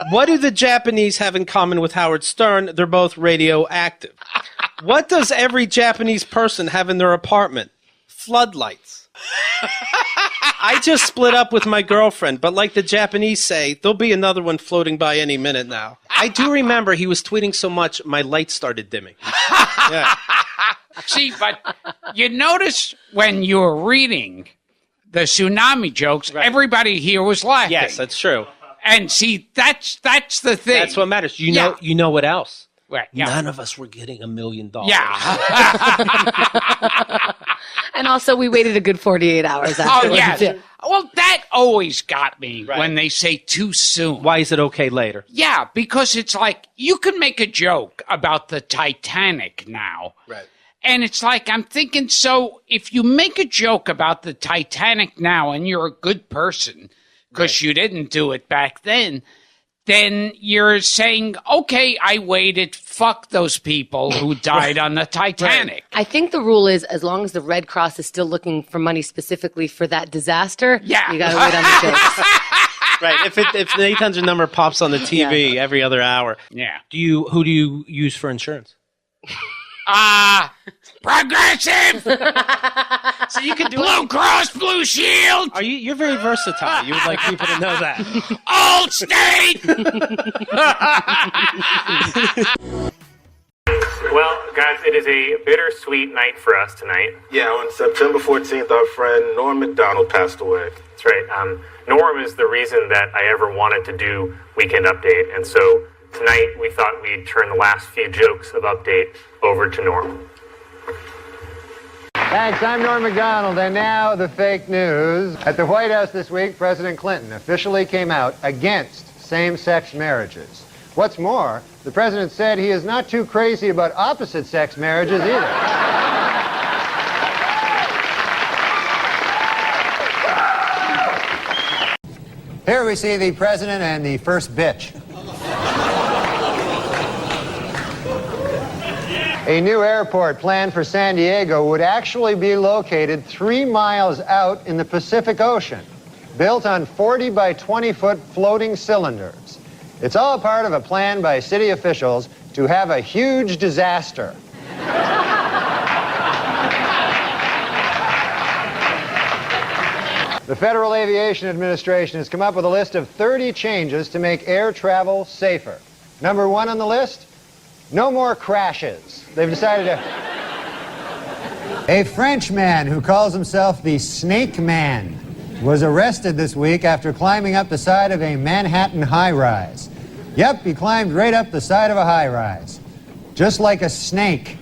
What do the Japanese have in common with Howard Stern? They're both radioactive. What does every Japanese person have in their apartment? Floodlights. I just split up with my girlfriend, but like the Japanese say, there'll be another one floating by any minute now. I do remember he was tweeting so much, my lights started dimming. Yeah. See, but you notice when you were reading the tsunami jokes, everybody here was laughing. Yes, that's true. And see, that's the thing. That's what matters. You know what else? Right. Yeah. None of us were getting $1 million. Yeah. And also, we waited a good 48 hours afterwards. Oh, yes. Well, that always got me when they say too soon. Why is it okay later? Yeah, because it's like, you can make a joke about the Titanic now. Right. And it's like, I'm thinking, so if you make a joke about the Titanic now and you're a good person, because you didn't do it back then you're saying, okay, I waited, fuck those people who died on the Titanic. I think the rule is, as long as the Red Cross is still looking for money specifically for that disaster, you gotta wait on the jokes. Right. If the 800 number pops on the TV every other hour. Yeah. Who do you use for insurance? Progressive! So you can do Blue Cross Blue Shield! You're very versatile. You would like people to know that. Allstate! Well, guys, it is a bittersweet night for us tonight. Yeah, on September 14th, our friend Norm MacDonald passed away. That's right. Norm is the reason that I ever wanted to do Weekend Update, and so tonight we thought we'd turn the last few jokes of Update over to Norm. Thanks, I'm Norm MacDonald, and now the fake news. At the White House this week, President Clinton officially came out against same-sex marriages. What's more, the president said he is not too crazy about opposite-sex marriages either. Here we see the president and the first bitch. A new airport planned for San Diego would actually be located 3 miles out in the Pacific Ocean, built on 40 by 20-foot floating cylinders. It's all part of a plan by city officials to have a huge disaster. The Federal Aviation Administration has come up with a list of 30 changes to make air travel safer. Number 1 on the list? No more crashes. They've decided to... A French man who calls himself the Snake Man was arrested this week after climbing up the side of a Manhattan high-rise. Yep, he climbed right up the side of a high-rise. Just like a snake.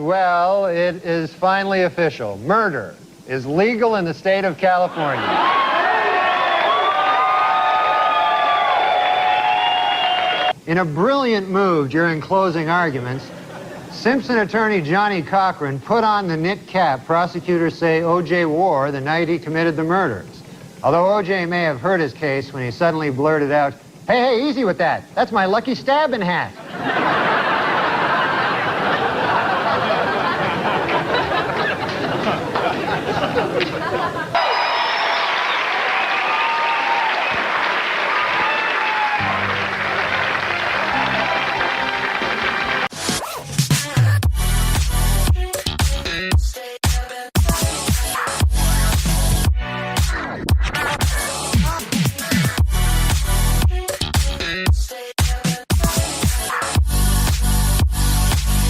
Well, it is finally official. Murder is legal in the state of California. In a brilliant move during closing arguments, Simpson attorney Johnny Cochran put on the knit cap prosecutors say O.J. wore the night he committed the murders. Although O.J. may have hurt his case when he suddenly blurted out, "Hey, easy with that. That's my lucky stabbing hat."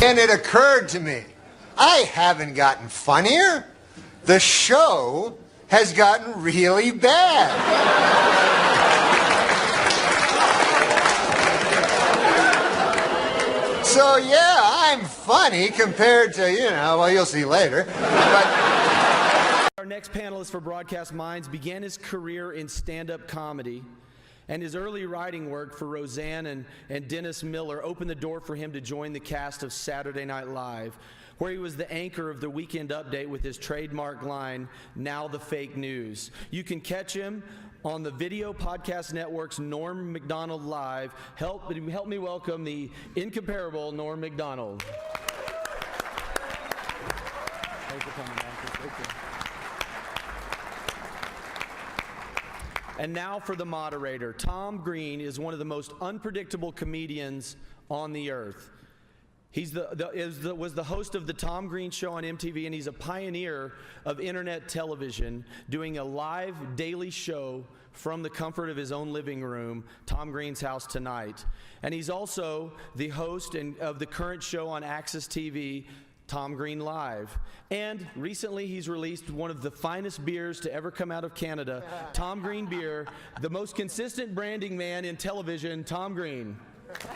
And it occurred to me, I haven't gotten funnier. The show has gotten really bad. So yeah, I'm funny compared to, well, you'll see later. Our next panelist for Broadcast Minds began his career in stand-up comedy, and his early writing work for Roseanne and Dennis Miller opened the door for him to join the cast of Saturday Night Live, where he was the anchor of the Weekend Update with his trademark line, "Now the Fake News." You can catch him on the Video Podcast Network's Norm MacDonald Live. Help me welcome the incomparable Norm MacDonald. Thanks for coming, man. Thank you. And now for the moderator. Tom Green is one of the most unpredictable comedians on the earth. He's was the host of the Tom Green Show on MTV, and he's a pioneer of internet television, doing a live daily show from the comfort of his own living room, Tom Green's House Tonight. And he's also the host of the current show on Access TV, Tom Green Live. And recently he's released one of the finest beers to ever come out of Canada, Tom Green Beer, the most consistent branding man in television, Tom Green.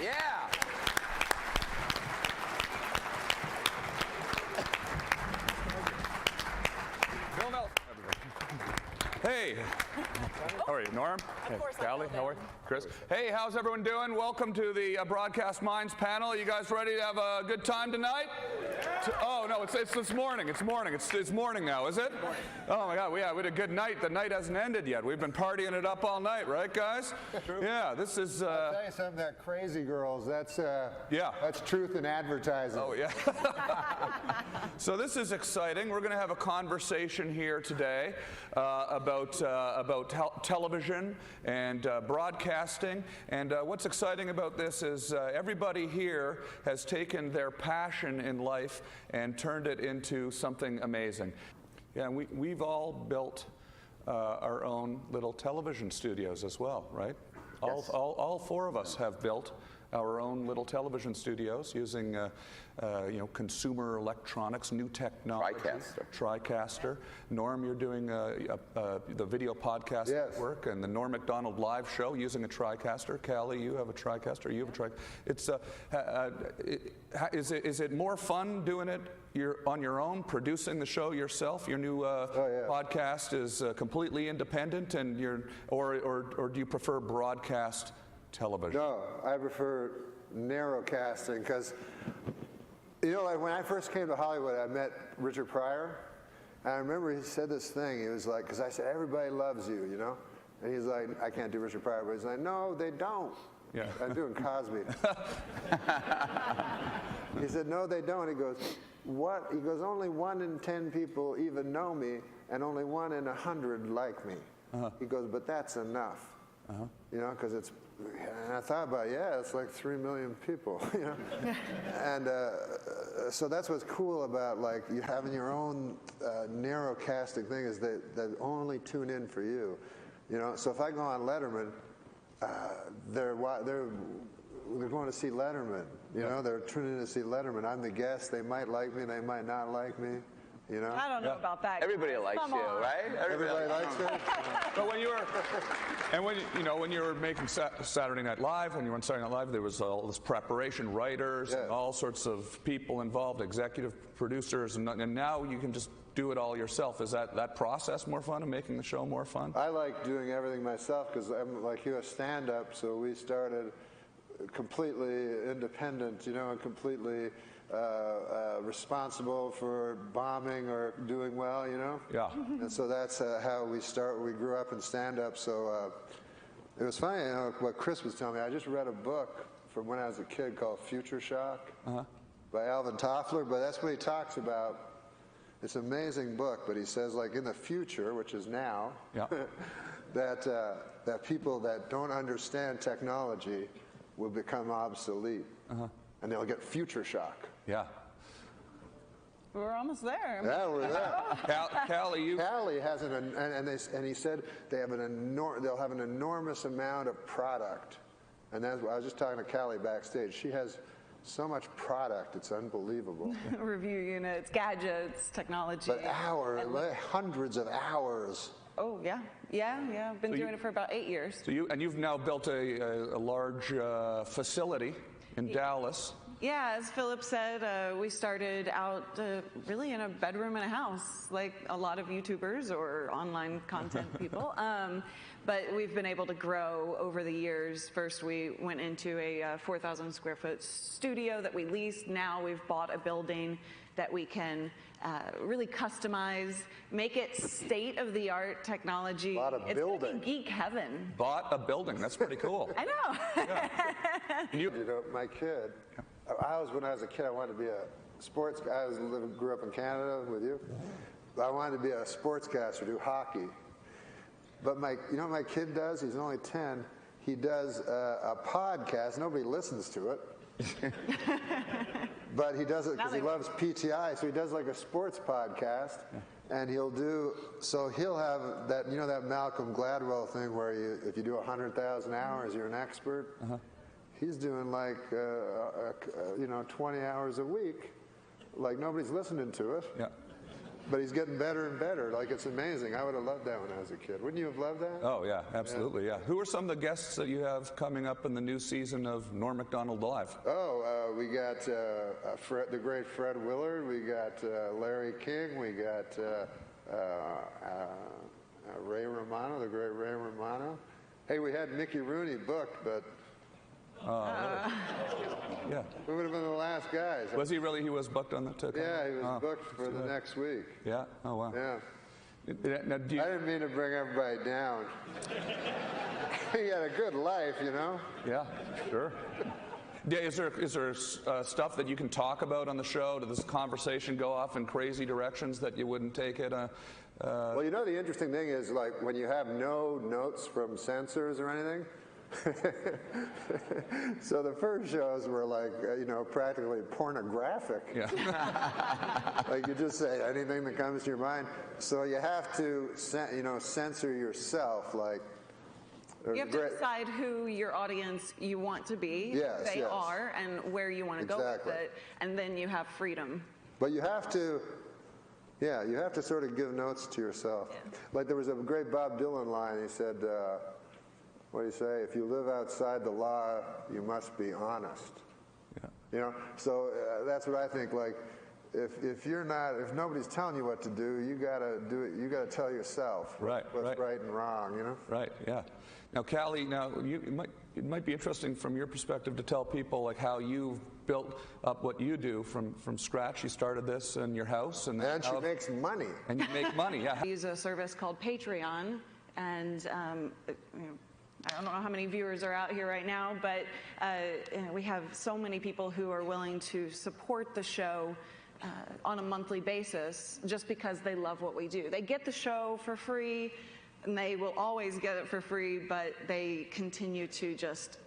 Yeah. Hey, how are you, Norm? Hey, Callie, how are you? Chris? Hey, how's everyone doing? Welcome to the Broadcast Minds panel. You guys ready to have a good time tonight? Oh no, it's this morning. It's morning. It's morning now, is it? Oh my God, we had a good night. The night hasn't ended yet. We've been partying it up all night, right, guys? True. Yeah, this is. I'll tell you something. That Crazy Girls. That's That's truth in advertising. Oh yeah. So this is exciting. We're going to have a conversation here today about television and broadcasting. And what's exciting about this is everybody here has taken their passion in life and turned it into something amazing. Yeah, we've all built our own little television studios as well, right? Yes. All four of us have built our own little television studios using consumer electronics, new technology. TriCaster. Norm, you're doing the video podcast network and the Norm MacDonald live show using a TriCaster. Callie, you have a TriCaster. You have a TriCaster. Is it more fun doing it on your own, producing the show yourself? Your new podcast is completely independent, and or do you prefer broadcast television? No, I prefer narrowcasting because, like when I first came to Hollywood, I met Richard Pryor, and I remember he said this thing. He was like, because I said, everybody loves you, and he's like, I can't do Richard Pryor, but he's like, no, they don't. Yeah. I'm doing Cosby. He said, no, they don't. He goes, what? He goes, only 1 in 10 people even know me, and only 1 in 100 like me. He goes, but that's enough. Because it's, and I thought about it's like 3 million people, and so that's what's cool about like you having your own narrow casting thing is that they only tune in for you, So if I go on Letterman, they're going to see Letterman, they're tuning in to see Letterman. I'm the guest. They might like me, they might not like me. I don't know about that. Everybody likes you, right? Everybody likes you. But when you were making Saturday Night Live, when you were on Saturday Night Live, there was all this preparation, writers, and all sorts of people involved, executive producers, and now you can just do it all yourself. Is that process more fun and making the show more fun? I like doing everything myself because I'm like you, a stand-up. So we started completely independent, and completely responsible for bombing or doing well, Yeah. And so that's how we start. We grew up in stand-up, so it was funny, what Chris was telling me. I just read a book from when I was a kid called Future Shock by Alvin Toffler, but that's what he talks about. It's an amazing book, but he says, like, in the future, which is now, that people that don't understand technology will become obsolete, and they'll get future shock. Yeah. We're almost there. Yeah, we're there. Callie, has and he said they'll have an enormous amount of product, and I was just talking to Callie backstage. She has so much product, it's unbelievable. Review units, gadgets, technology. But hundreds of hours. Oh yeah. I've been doing it for about 8 years. So you've now built a large facility in Dallas. Yeah, as Philip said, we started out really in a bedroom in a house, like a lot of YouTubers or online content people. But we've been able to grow over the years. First, we went into a 4,000 square foot studio that we leased. Now we've bought a building that we can really customize, make it state-of-the-art technology. Bought a building. It's geek heaven. Bought a building. That's pretty cool. I know. My kid, when I was a kid, I wanted to be a sports guy. Grew up in Canada with you. I wanted to be a sportscaster, do hockey. But you know what my kid does? He's only 10. He does a podcast. Nobody listens to it. But he does it because he loves PTI, so he does like a sports podcast, and he'll have that, that Malcolm Gladwell thing where if you do 100,000 hours, you're an expert. He's doing like 20 hours a week, like nobody's listening to it. Yeah. But he's getting better and better. Like, it's amazing. I would have loved that when I was a kid. Wouldn't you have loved that? Oh, yeah, absolutely, yeah. Who are some of the guests that you have coming up in the new season of Norm MacDonald Live? Oh, we got the great Fred Willard. We got Larry King. We got Ray Romano, the great Ray Romano. Hey, we had Mickey Rooney booked, but Yeah. We would have been the last guys. Was he really? He was booked on that ticket? Yeah, he was booked for the next week. Yeah? Oh, wow. Yeah. Now, I didn't mean to bring everybody down. He had a good life, you know? Yeah, sure. Yeah, is there stuff that you can talk about on the show? Does this conversation go off in crazy directions that you wouldn't take it? Well, you know, the interesting thing is, like, when you have no notes from censors or anything, so the first shows were like, you know, practically pornographic. Yeah. Like, you just say anything that comes to your mind. So you have to, you know, censor yourself, like. You have to decide who your audience you want to be, who they are, and where you want to go with it, and then you have freedom. But you have to, yeah, you have to sort of give notes to yourself. Yeah. Like, there was a great Bob Dylan line. He said, what do you say? If you live outside the law, you must be honest. Yeah. You know, so that's what I think. Like, if you're not, if nobody's telling you what to do, you gotta do it. You gotta tell yourself what's right and wrong. You know. Right. Yeah. Now, Callie, it might be interesting from your perspective to tell people like how you've built up what you do from scratch. You started this in your house, and she makes money. And you make money. Yeah. We use a service called Patreon, and you know, I don't know how many viewers are out here right now, but we have so many people who are willing to support the show on a monthly basis just because they love what we do. They get the show for free, and they will always get it for free, but they continue to just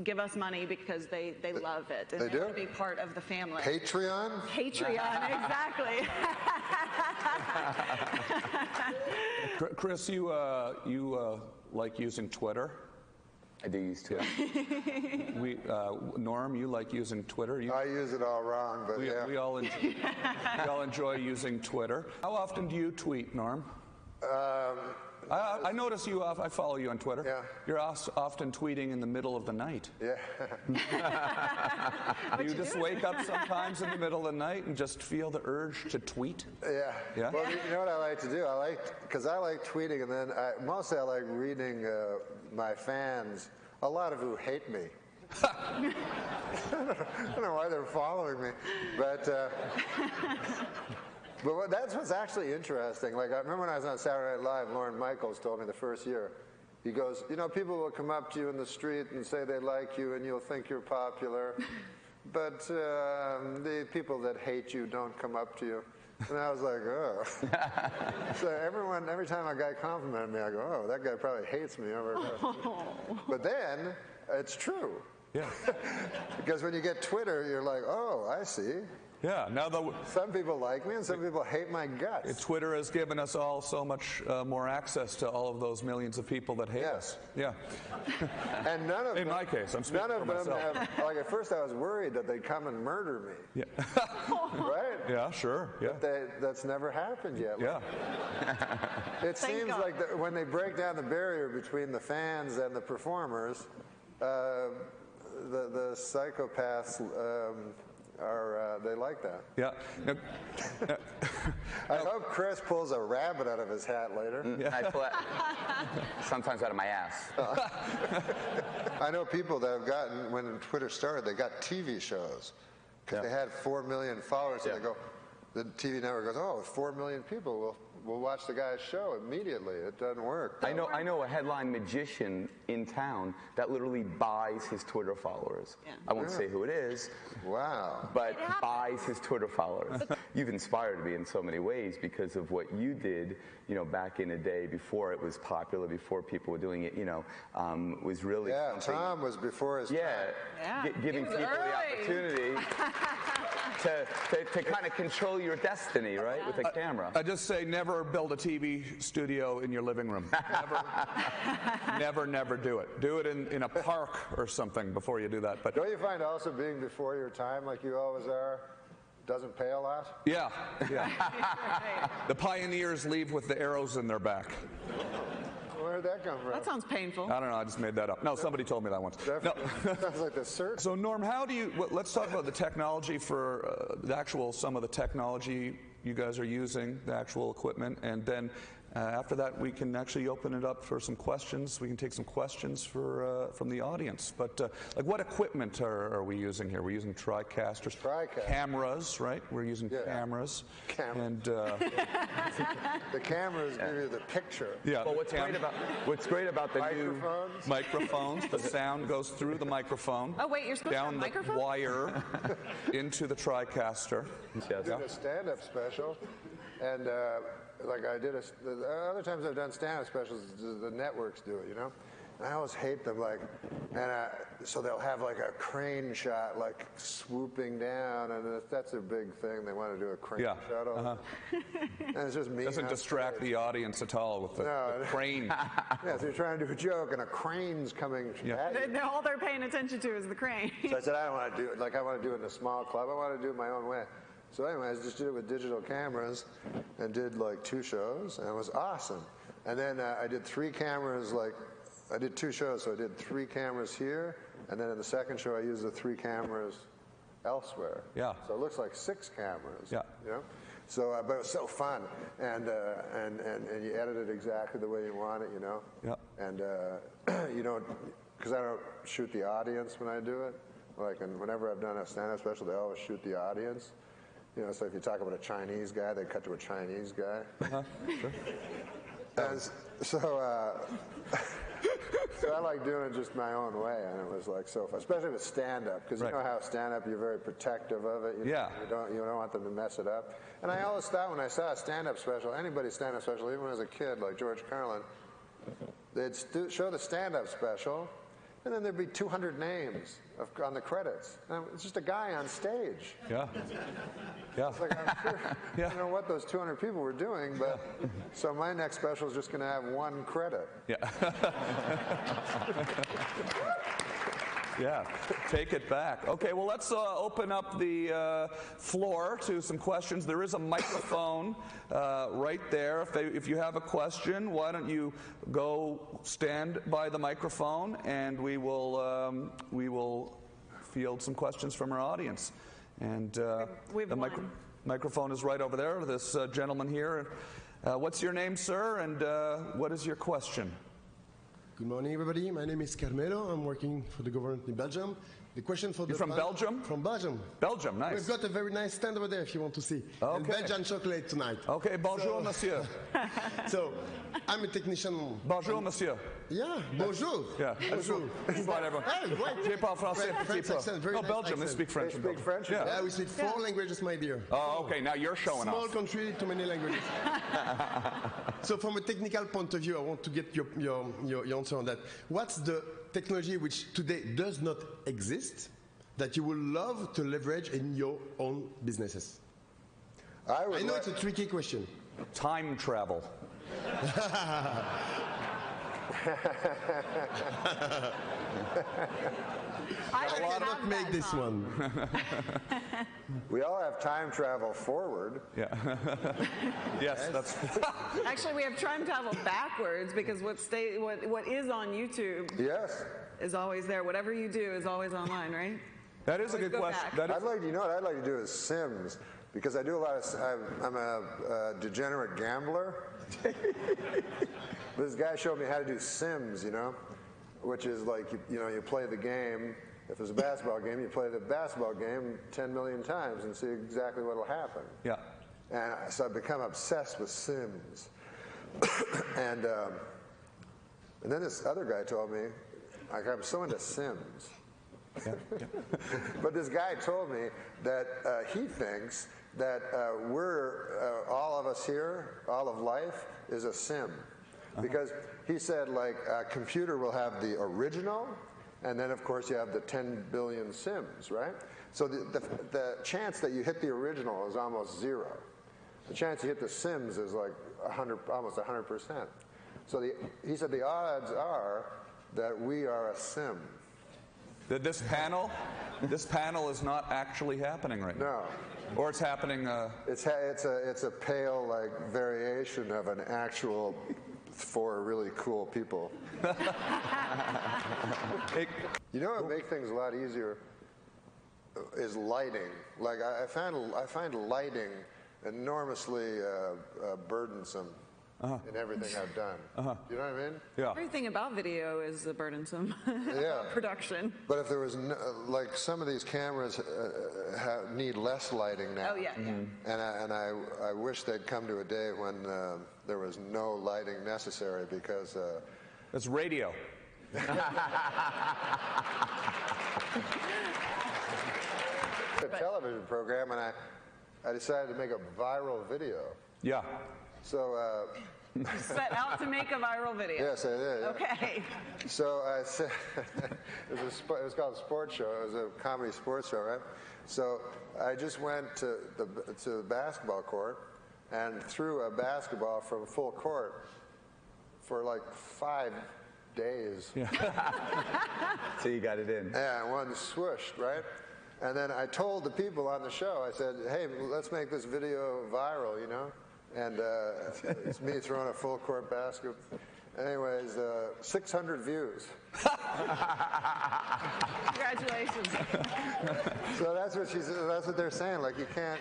give us money because they love it. And they want to be part of the family. Patreon? Patreon, exactly. Chris, you like using Twitter? I do use Twitter. Norm, you like using Twitter? I use it all wrong, but we all enjoy using Twitter. How often do you tweet, Norm? I notice you. I follow you on Twitter. Yeah. You're often tweeting in the middle of the night. Yeah. Do you just wake up sometimes in the middle of the night and just feel the urge to tweet? Yeah. Yeah. Well, you know what I like to do? Because I like tweeting, and then mostly I like reading my fans, a lot of who hate me. I don't know why they're following me, but that's what's actually interesting. Like, I remember when I was on Saturday Night Live, Lorne Michaels told me the first year, he goes, you know, people will come up to you in the street and say they like you and you'll think you're popular, but the people that hate you don't come up to you. And I was like, oh. So every time a guy complimented me, I go, oh, that guy probably hates me. But then, it's true. Yeah. Because when you get Twitter, you're like, oh, I see. Yeah. Now some people like me and some people hate my guts. Twitter has given us all so much more access to all of those millions of people that hate us. Yeah. And none of in my case, I'm speaking for myself. None of them have. Like, at first, I was worried that they'd come and murder me. Yeah. Right? Yeah. Sure. Yeah. But that's never happened yet. Yeah. It seems like when they break down the barrier between the fans and the performers, the psychopaths they like that. Yeah. I hope Chris pulls a rabbit out of his hat later. I pull it sometimes out of my ass. I know people that have gotten, when Twitter started, they got TV shows because they had 4 million followers, and they go, the TV network goes, oh, 4 million people will watch the guy's show immediately. It doesn't work. I know a headline magician in town that literally buys his Twitter followers. Yeah. I won't say who it is. Wow. But buys his Twitter followers. You've inspired me in so many ways because of what you did, you know, back in the day before it was popular, before people were doing it, you know, was really something. Tom was before his time. Giving people the opportunity to kind of control your destiny, right, with a camera. I just say never build a TV studio in your living room. Never do it. Do it in a park or something before you do that. But don't you find also being before your time, like you always are, doesn't pay a lot? Yeah. The pioneers leave with the arrows in their back. Where'd that come from? That sounds painful. I don't know. I just made that up. No, somebody told me that once. No. Sounds like the search. So, Norm, how do you? Let's talk about the technology for some of the technology you guys are using, the actual equipment, and then After that, we can actually open it up for some questions. We can take some questions from the audience. But like, what equipment are we using here? We're using TriCasters, cameras, right? We're using cameras. And the cameras give you the picture. Yeah. Well, what's great about the microphones? New microphones? The sound goes through the microphone. Oh wait, you're supposed down to have a the microphone? wire into the TriCaster. I did a stand-up special, and like I did the other times I've done stand-up specials, the networks do it, you know. And I always hate them, like, and so they'll have like a crane shot, like swooping down, and that's their big thing. They want to do a crane shot. And it's just me. Doesn't distract the audience at all with the crane. Yeah, so you're trying to do a joke, and a crane's coming at you. All they're paying attention to is the crane. So I said, I don't want to do it. Like, I want to do it in a small club. I want to do it my own way. So anyways, I just did it with digital cameras and did like 2 shows, and it was awesome. And then I did 3 cameras, like, I did 2 shows, so I did 3 cameras here, and then in the second show I used the 3 cameras elsewhere. Yeah. So it looks like 6 cameras. Yeah. You know? So, but it was so fun, and you edit it exactly the way you want it, you know. Yeah. And you don't, because I don't shoot the audience when I do it. Like, and whenever I've done a stand-up special, they always shoot the audience. You know, so if you talk about a Chinese guy, they cut to a Chinese guy. Sure. And so, so I like doing it just my own way, and it was like so fun, especially with stand-up, because you know how stand-up, you're very protective of it. You don't want them to mess it up. And I always thought when I saw a stand-up special, anybody's stand-up special, even when I was a kid, like George Carlin, they'd show the stand-up special, and then there'd be 200 names on the credits. And it's just a guy on stage. Yeah. Yeah. It's like, I'm sure, I don't know what those 200 people were doing, but so my next special is just going to have 1 credit. Yeah. Yeah, take it back. Okay, well, let's open up the floor to some questions. There is a microphone right there. If you have a question, why don't you go stand by the microphone, and we will field some questions from our audience. And the microphone is right over there. This gentleman here. What's your name, sir, and what is your question? Good morning, everybody. My name is Carmelo. I'm working for the government in Belgium. The question for You're from Belgium? From Belgium. Belgium, nice. We've got a very nice stand over there if you want to see. Okay. And Belgian chocolate tonight. Okay, bonjour, monsieur. So, I'm a technician. Bonjour, monsieur. Yeah, bonjour. Yeah, bonjour. Je parle français un petit peu. No, Belgium, they speak French. They speak French? Yeah, we speak 4 languages, my dear. Oh, okay, now you're showing Small off. country, too many languages. So from a technical point of view, I want to get your answer on that. What's the technology which today does not exist that you would love to leverage in your own businesses? I know it's a tricky question. Time travel. I cannot make this one. We all have time travel forward. Yeah. Yes, that's. Actually, we have time travel backwards because what is on YouTube is always there. Whatever you do is always online, right? That is a good question. I'd like, you know what I'd like to do is Sims, because I do a lot of. I'm a degenerate gambler. This guy showed me how to do Sims, you know, which is like you play the game. If there's a basketball game, you play the basketball game 10 million times and see exactly what will happen. Yeah. And so I've become obsessed with Sims. And then this other guy told me, like, I'm so into Sims. Yeah. But this guy told me that he thinks that we're, all of us here, all of life is a Sim. Because he said, like, a computer will have the original, and then, of course, you have the 10 billion Sims, right? So the chance that you hit the original is almost 0. The chance you hit the Sims is like almost 100%. So he said the odds are that we are a Sim. This panel is not actually happening right now. No. Or it's happening. It's a pale like variation of an actual 4 really cool people. You know what would make things a lot easier is lighting. Like I find lighting enormously burdensome. in everything I've done. You know what I mean? Yeah. Everything about video is burdensome. Yeah. Production. But if there was, like some of these cameras need less lighting now. Oh, yeah. And I wish they'd come to a day when there was no lighting necessary because... It's radio. A television program, and I decided to make a viral video. Yeah. So... Set out to make a viral video. Yes, I did. Okay. So I said, it was called a sports show. It was a comedy sports show, right? So I just went to the basketball court and threw a basketball from full court for like 5 days. Yeah. So you got it in. Yeah, one swooshed, right? And then I told the people on the show, I said, hey, let's make this video viral, you know? And it's me throwing a full court basket. Anyways, 600 views. Congratulations. So that's what she said. That's what they're saying. Like you can't.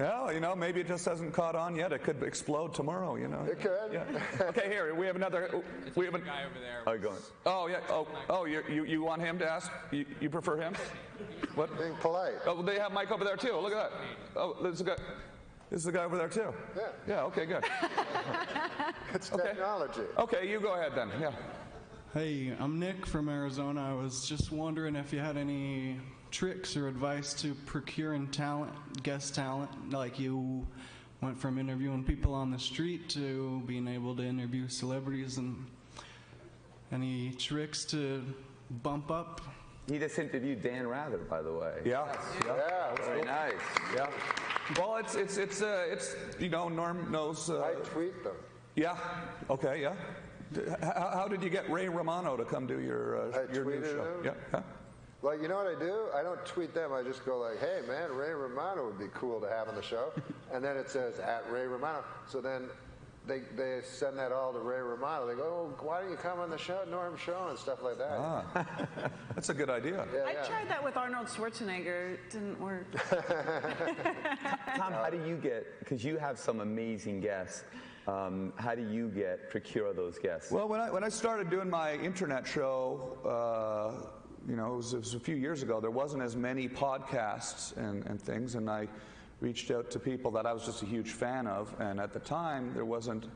Well, you know, maybe it just hasn't caught on yet. It could explode tomorrow. You know. It could. Yeah. Okay, here we have another. We have a guy over there. Oh, going. Oh yeah. Oh, you want him to ask? You prefer him? What? Being polite. Oh, they have Mike over there too. Look at that. Oh, there's a guy. This is the guy over there too. Yeah. Yeah. Okay. Good. It's technology. Okay, you go ahead then. Yeah. Hey, I'm Nick from Arizona. I was just wondering if you had any tricks or advice to procuring talent, guest talent, like you went from interviewing people on the street to being able to interview celebrities, and any tricks to bump up? He just interviewed Dan Rather, by the way. Yeah. Yeah. Very nice. Yeah. Well, it's you know, Norm knows. I tweet them. Yeah. Okay. Yeah. How did you get Ray Romano to come do your new show? Him? Yeah. Well, you know what I do? I don't tweet them. I just go like, hey, man, Ray Romano would be cool to have on the show. And then it says, @Ray Romano. So then they send that all to Ray Romano. They go, oh, why don't you come on the show, Norm Show, and stuff like that. That's a good idea. Yeah, I tried that with Arnold Schwarzenegger. It didn't work. Tom, how do you get, because you have some amazing guests, how do you procure those guests? Well, when I started doing my internet show, you know, it was a few years ago, there wasn't as many podcasts and things, and I reached out to people that I was just a huge fan of, and at the time there wasn't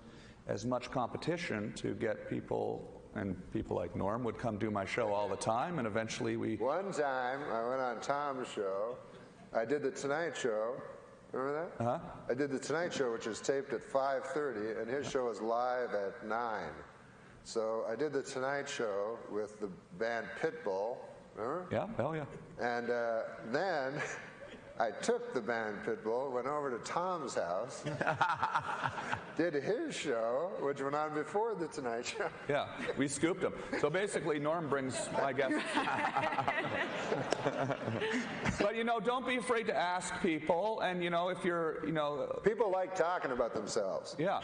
as much competition to get people, and people like Norm would come do my show all the time, and eventually we... One time I went on Tom's show. I did the Tonight Show. Remember that? I did the Tonight Show, which is taped at 5:30, and his show is live at 9. So I did the Tonight Show with the band Pitbull. Remember? Yeah, hell yeah. And then I took the band Pitbull, went over to Tom's house, did his show, which went on before the Tonight Show. Yeah, we scooped him. So basically, Norm brings my guests. But, you know, don't be afraid to ask people. And, you know, if you're, you know... People like talking about themselves. Yeah,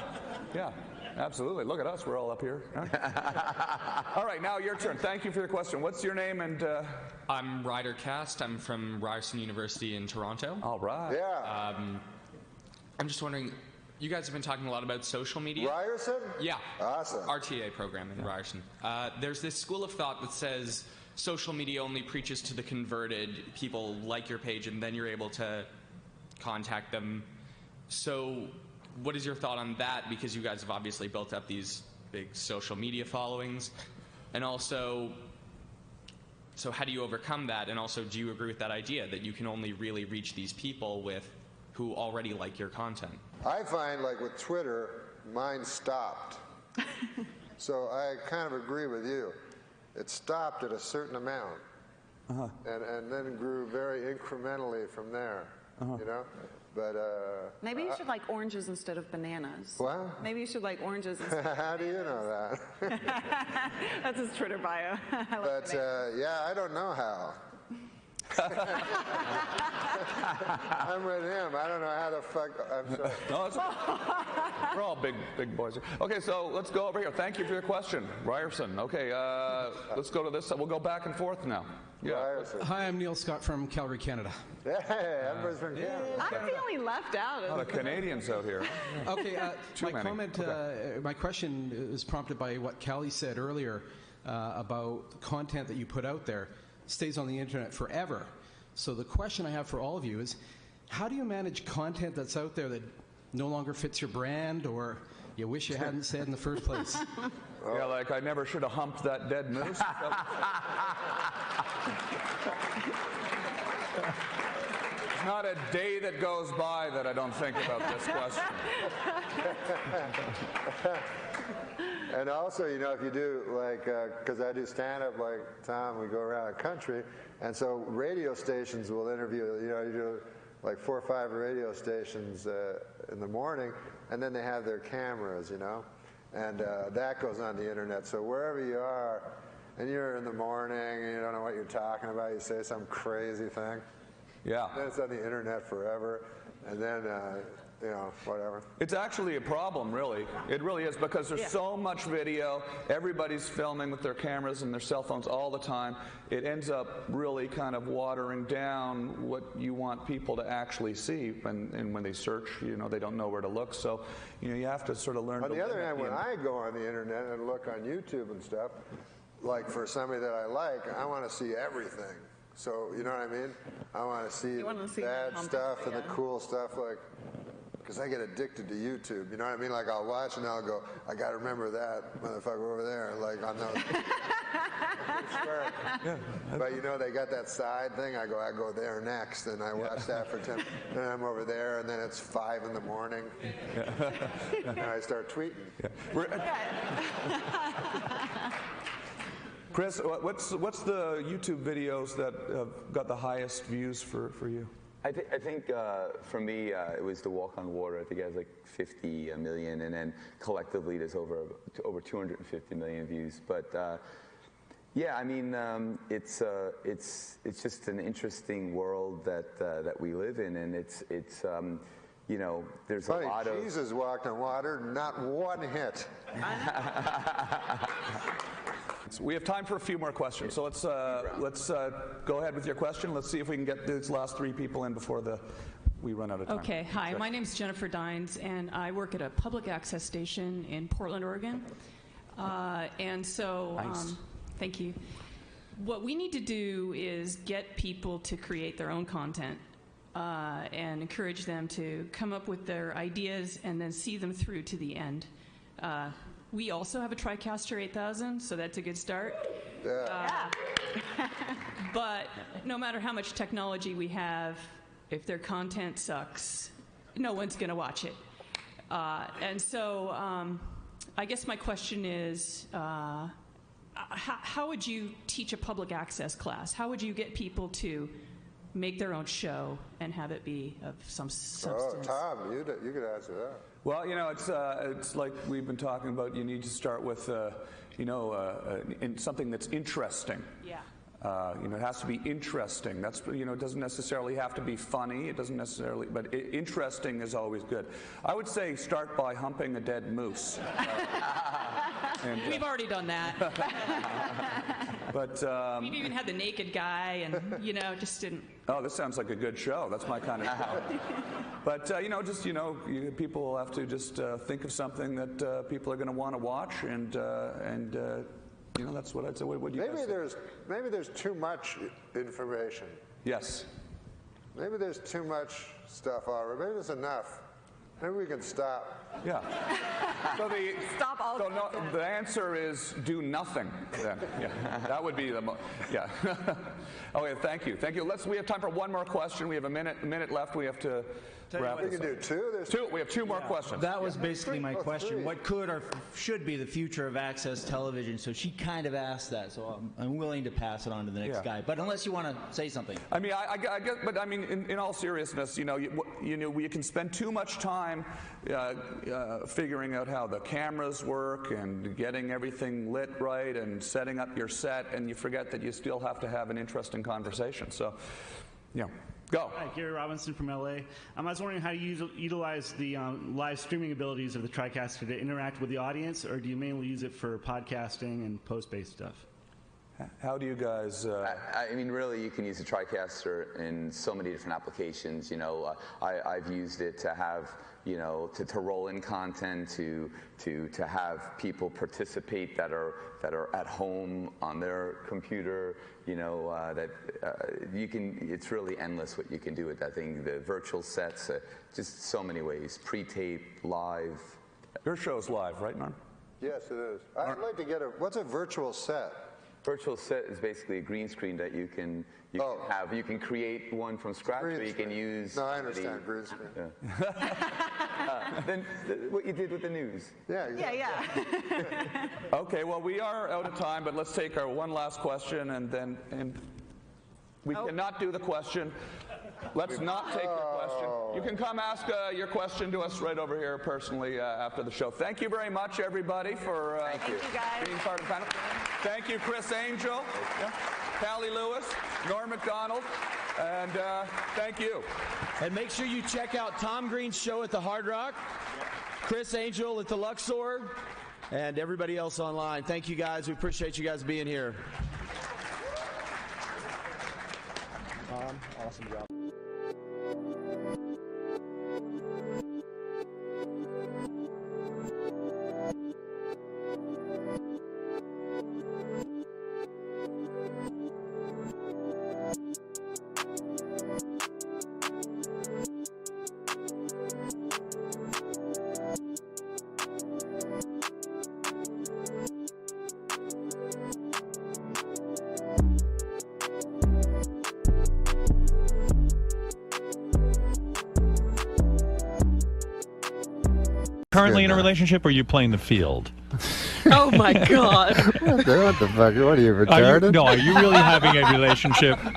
absolutely. Look at us. We're all up here. All right, now your turn. Thank you for your question. What's your name? And I'm Ryder Cast. I'm from Ryerson University in Toronto. All right. Yeah. I'm just wondering, you guys have been talking a lot about social media. Ryerson? Yeah. Awesome. RTA program in Ryerson. There's this school of thought that says social media only preaches to the converted. People like your page, and then you're able to contact them. So what is your thought on that? Because you guys have obviously built up these big social media followings. And also, so how do you overcome that? And also, do you agree with that idea that you can only really reach these people who already like your content? I find, like with Twitter, mine stopped. So I kind of agree with you. It stopped at a certain amount, and then grew very incrementally from there, you know? But maybe you should like oranges instead of bananas. What? Maybe you should like oranges instead of How do you know that? That's his Twitter bio. But yeah, I don't know how. I'm with him. I don't know how the fuck. I'm sorry. No, it's we're all big boys. Okay, so let's go over here. Thank you for your question, Ryerson. Okay, let's go to this. We'll go back and forth now. Yeah. Ryerson. Hi, I'm Neil Scott from Calgary, Canada. Hey, everybody's from Canada. I'm feeling left out. A lot of Canadians out here. Okay, Too my many. comment, my question is prompted by what Callie said earlier about content that you put out there stays on the internet forever. So the question I have for all of you is, how do you manage content that's out there that no longer fits your brand or you wish you hadn't said in the first place? Yeah, like I never should have humped that dead moose. There's not a day that goes by that I don't think about this question. And also, you know, if you do, like, because I do stand-up like Tom, we go around the country, and so radio stations will interview, you know, you do like 4 or 5 radio stations in the morning, and then they have their cameras, you know, and that goes on the internet. So wherever you are, and you're in the morning, and you don't know what you're talking about, you say some crazy thing. Yeah. Then it's on the internet forever, and then, you know, whatever. It's actually a problem, really. It really is, because there's so much video. Everybody's filming with their cameras and their cell phones all the time. It ends up really kind of watering down what you want people to actually see. And when they search, you know, they don't know where to look. So, you know, you have to sort of learn. On the other hand, when I go on the internet and look on YouTube and stuff, like for somebody that I like, I want to see everything. So, you know what I mean? I want to see the bad stuff and the cool stuff, like, because I get addicted to YouTube. You know what I mean? Like, I'll watch and I'll go, I got to remember that motherfucker over there. Like, on those. But, you know, they got that side thing. I go there next, and I watch that for 10 and I'm over there, and then it's 5 in the morning. And I start tweeting. Chris, what's the YouTube videos that have got the highest views for you? I think for me, it was the Walk on Water. I think it has like 50 million, and then collectively there's over 250 million views. But yeah, I mean, it's just an interesting world that we live in, and it's you know, there's Funny, a lot of. Jesus walked on water, not one hit. We have time for a few more questions, so let's go ahead with your question. Let's see if we can get these last 3 people in before we run out of time. Okay, hi, my name's Jennifer Dines, and I work at a public access station in Portland, Oregon. And so, nice. Thank you. What we need to do is get people to create their own content and encourage them to come up with their ideas and then see them through to the end. We also have a TriCaster 8000, so that's a good start. But no matter how much technology we have, if their content sucks, no one's going to watch it. And so I guess my question is, how would you teach a public access class? How would you get people to make their own show and have it be of some substance? Oh, Tom, you could answer that. Well, you know, it's like we've been talking about. You need to start with, you know, something that's interesting. Yeah. You know, it has to be interesting. That's, you know, it doesn't necessarily have to be funny. It doesn't necessarily, but interesting is always good. I would say start by humping a dead moose. We've already done that. But we've even had the naked guy, and you know, just didn't. Oh, this sounds like a good show. That's my kind of show. But you know, just people will have to just think of something that people are going to want to watch, and you know, that's what I'd say. What do you guys think? Maybe there's too much information. Yes. Maybe there's too much stuff already. Maybe there's enough. Maybe we can stop. Yeah. So Stop all. So no, the answer is do nothing. Then. Yeah. That would be the yeah. Okay. Thank you. Thank you. We have time for one more question. We have a minute left. We have to wrap We this can up. do 2. There's 2. We have 2 more questions. That was basically my question. 3. What could or should be the future of access television? So she kind of asked that, so I'm willing to pass it on to the next guy. But unless you want to say something. I mean, I guess, but I mean, in all seriousness, you know, you can spend too much time figuring out how the cameras work and getting everything lit right and setting up your set, and you forget that you still have to have an interesting conversation. So, yeah. Go. Hi, Gary Robinson from LA. I was wondering how you utilize the live streaming abilities of the TriCaster to interact with the audience, or do you mainly use it for podcasting and post-based stuff? How do you guys? I mean, really, you can use the TriCaster in so many different applications. You know, I've used it to have, you know, to roll in content, to have people participate that are at home on their computer. You know, you can. It's really endless what you can do with that thing. The virtual sets, just so many ways. Pre-tape, live. Your show's live, right, Norm? Yes, it is. I'd like to get what's a virtual set? Virtual set is basically a green screen that you can have. You can create one from scratch, or you can use. No, I understand green screen. Yeah. Then what you did with the news. Yeah. Exactly. Yeah. Okay. Well, we are out of time, but let's take our one last question, and we cannot do the question. Let's not take the question. You can come ask your question to us right over here personally after the show. Thank you very much, everybody, for being part of the panel. Thank you, Chris Angel, Callie Lewis, Norm MacDonald, and thank you. And make sure you check out Tom Green's show at the Hard Rock, Chris Angel at the Luxor, and everybody else online. Thank you, guys. We appreciate you guys being here. Awesome job. Currently in a relationship, or are you playing the field? Oh my God! What the fuck? What are you retarded? Are you really having a relationship? Come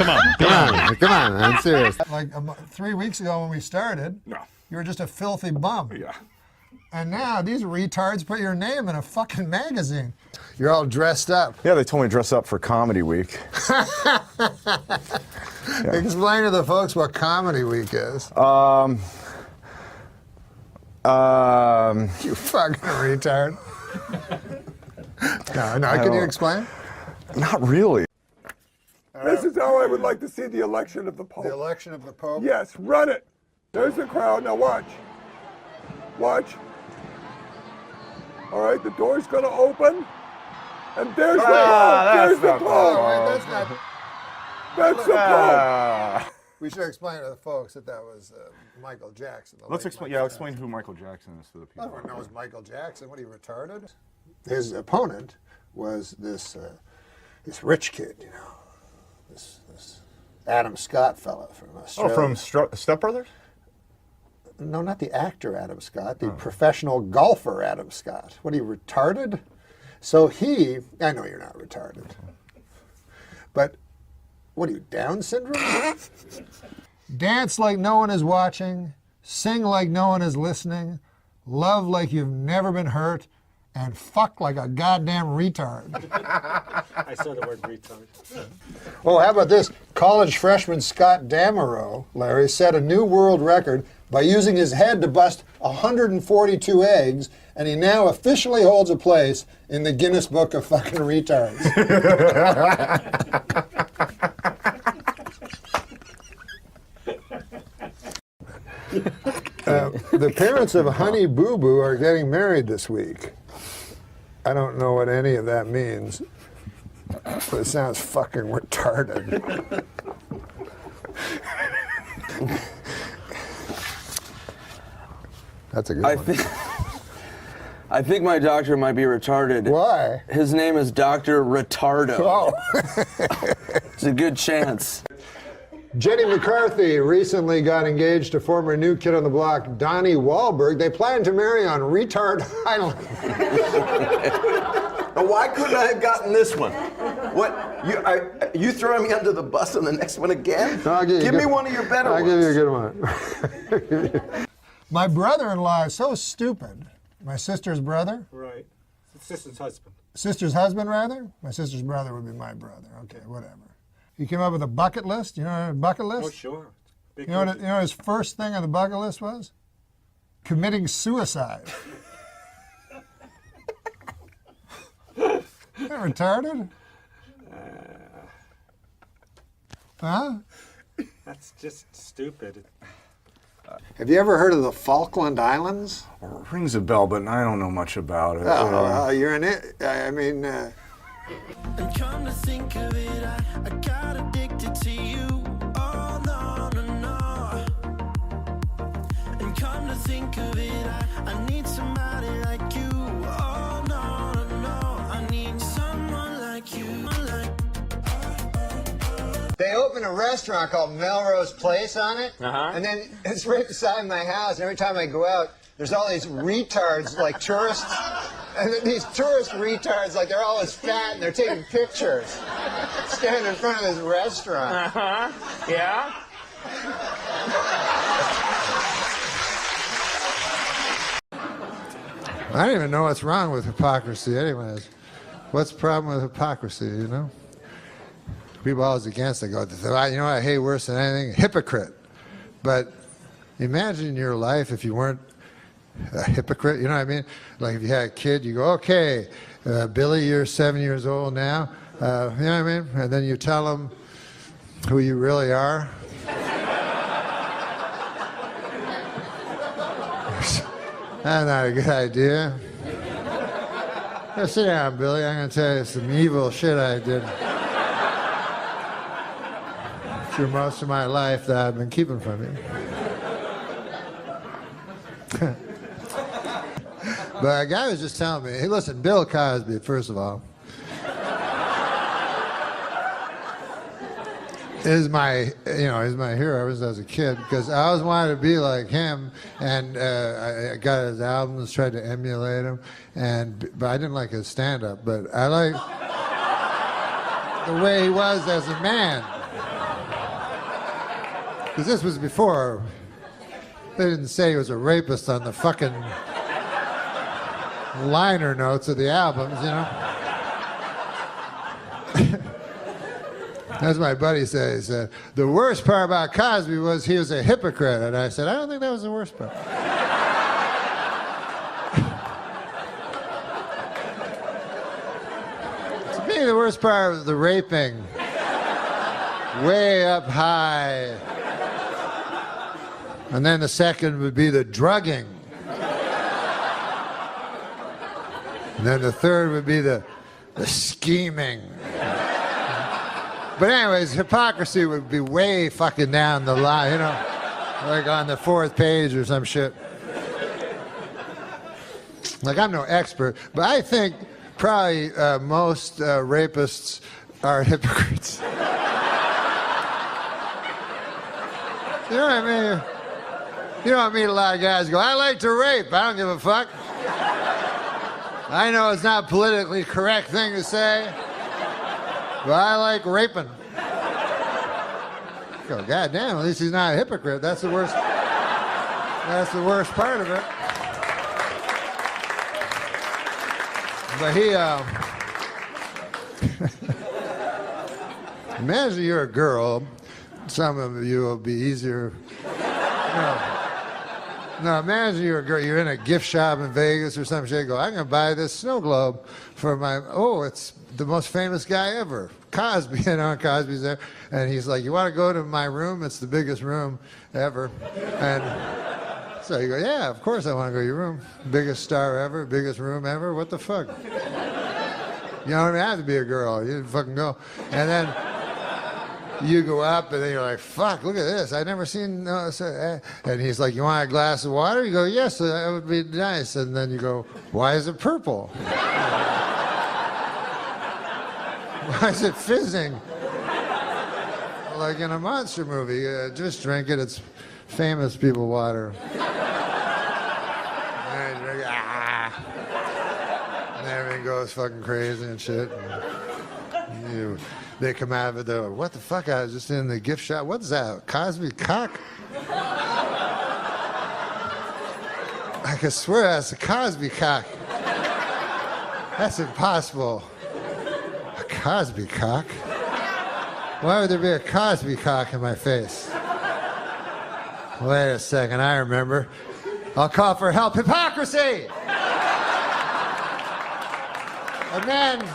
on, I'm serious. Like 3 weeks ago when we started, you were just a filthy bum. Yeah. And now these retards put your name in a fucking magazine. You're all dressed up. Yeah, they told me to dress up for Comedy Week. Explain to the folks what Comedy Week is. You fucking retard. No, can you explain? Not really. This is how I would like to see the election of the Pope. The election of the Pope? Yes, run it. There's the crowd. Now watch. Watch. All right, the door's going to open. And there's the Pope. There's the Pope. That's the Pope. We should explain to the folks that was Michael Jackson. Let's explain. Yeah, explain who Michael Jackson is to the people. Everyone knows Michael Jackson. What, are you retarded? His opponent was this rich kid, you know, this Adam Scott fella from Australia. Oh, from Step Brothers? No, not the actor Adam Scott, the professional golfer Adam Scott. What, are you retarded? So I know you're not retarded, but what are you, Down syndrome? Dance like no one is watching, sing like no one is listening, love like you've never been hurt, and fuck like a goddamn retard. I saw the word retard. Oh, how about this? College freshman Scott Damerow, Larry, set a new world record by using his head to bust 142 eggs, and he now officially holds a place in the Guinness Book of fucking retards. The parents of Honey Boo Boo are getting married this week. I don't know what any of that means, but it sounds fucking retarded. That's a good one. I think my doctor might be retarded. Why? His name is Dr. Retardo. Oh. It's a good chance. Jenny McCarthy recently got engaged to former New Kid on the Block, Donnie Wahlberg. They plan to marry on Retard Island. Why couldn't I have gotten this one? What? You throwing me under the bus on the next one again? No, Give me one of your better ones. I'll give you a good one. My brother-in-law is so stupid. My sister's brother? Right. Sister's husband. Sister's husband, rather? My sister's brother would be my brother. Okay, whatever. He came up with a bucket list. You know what a bucket list? Oh, sure. You know what his first thing on the bucket list was? Committing suicide. Isn't that retarded? Huh? That's just stupid. Have you ever heard of the Falkland Islands? Rings a bell, but I don't know much about it. You're in it. I mean... And come to think of it, I got addicted to you. Oh, no, no, no. And come to think of it, I need somebody like you. Oh, no, no, no. I need someone like you. They opened a restaurant called Melrose Place on it, and then it's right beside my house. And every time I go out, there's all these retards, like tourists, and these tourist retards, like they're always fat and they're taking pictures, standing in front of this restaurant. Yeah? I don't even know what's wrong with hypocrisy, anyways. What's the problem with hypocrisy? You know? People are always against it. Go, you know what I hate worse than anything? Hypocrite. But imagine your life if you weren't a hypocrite. You know what I mean? Like if you had a kid, you go, okay, Billy, you're 7 years old now. You know what I mean? And then you tell him who you really are. That's not a good idea. Sit down, Billy. I'm going to tell you some evil shit I did through most of my life that I've been keeping from you. But a guy was just telling me, hey, listen, Bill Cosby, first of all, is my hero ever since I was a kid, because I always wanted to be like him, and I got his albums, tried to emulate him, but I didn't like his stand-up, but I like the way he was as a man. Because this was before, they didn't say he was a rapist on the fucking liner notes of the albums, you know? That's what my buddy said. He said, the worst part about Cosby was he was a hypocrite. And I said, I don't think that was the worst part. To me, the worst part was the raping. Way up high. And then the second would be the drugging. And then the third would be the scheming. But anyways, hypocrisy would be way fucking down the line, you know, like on the 4th page or some shit. Like, I'm no expert, but I think probably most rapists are hypocrites. You know what I mean? You know, I meet a lot of guys who go, I like to rape, I don't give a fuck. I know it's not a politically correct thing to say, but I like raping. Go, God damn, at least he's not a hypocrite. That's the worst. That's the worst part of it. But he, imagine you're a girl. Some of you will be easier. No, imagine you're a girl, you're in a gift shop in Vegas or some shit, go, I'm going to buy this snow globe for my, it's the most famous guy ever, Cosby, you know, Cosby's there, and he's like, you want to go to my room? It's the biggest room ever. And so you go, yeah, of course I want to go to your room. Biggest star ever, biggest room ever, what the fuck? You don't even have to be a girl, you fucking go. And then you go up, and then you're like, fuck, look at this. I've never seen... And he's like, you want a glass of water? You go, yes, that would be nice. And then you go, why is it purple? Why is it fizzing? Like in a monster movie. Just drink it. It's famous people water. And you drink it, and everything goes fucking crazy and shit. And they come out of it, they're like, what the fuck? I was just in the gift shop. What's that? Cosby cock? I could swear that's a Cosby cock. That's impossible. A Cosby cock? Why would there be a Cosby cock in my face? Wait a second, I remember. I'll call for help. Hypocrisy! A man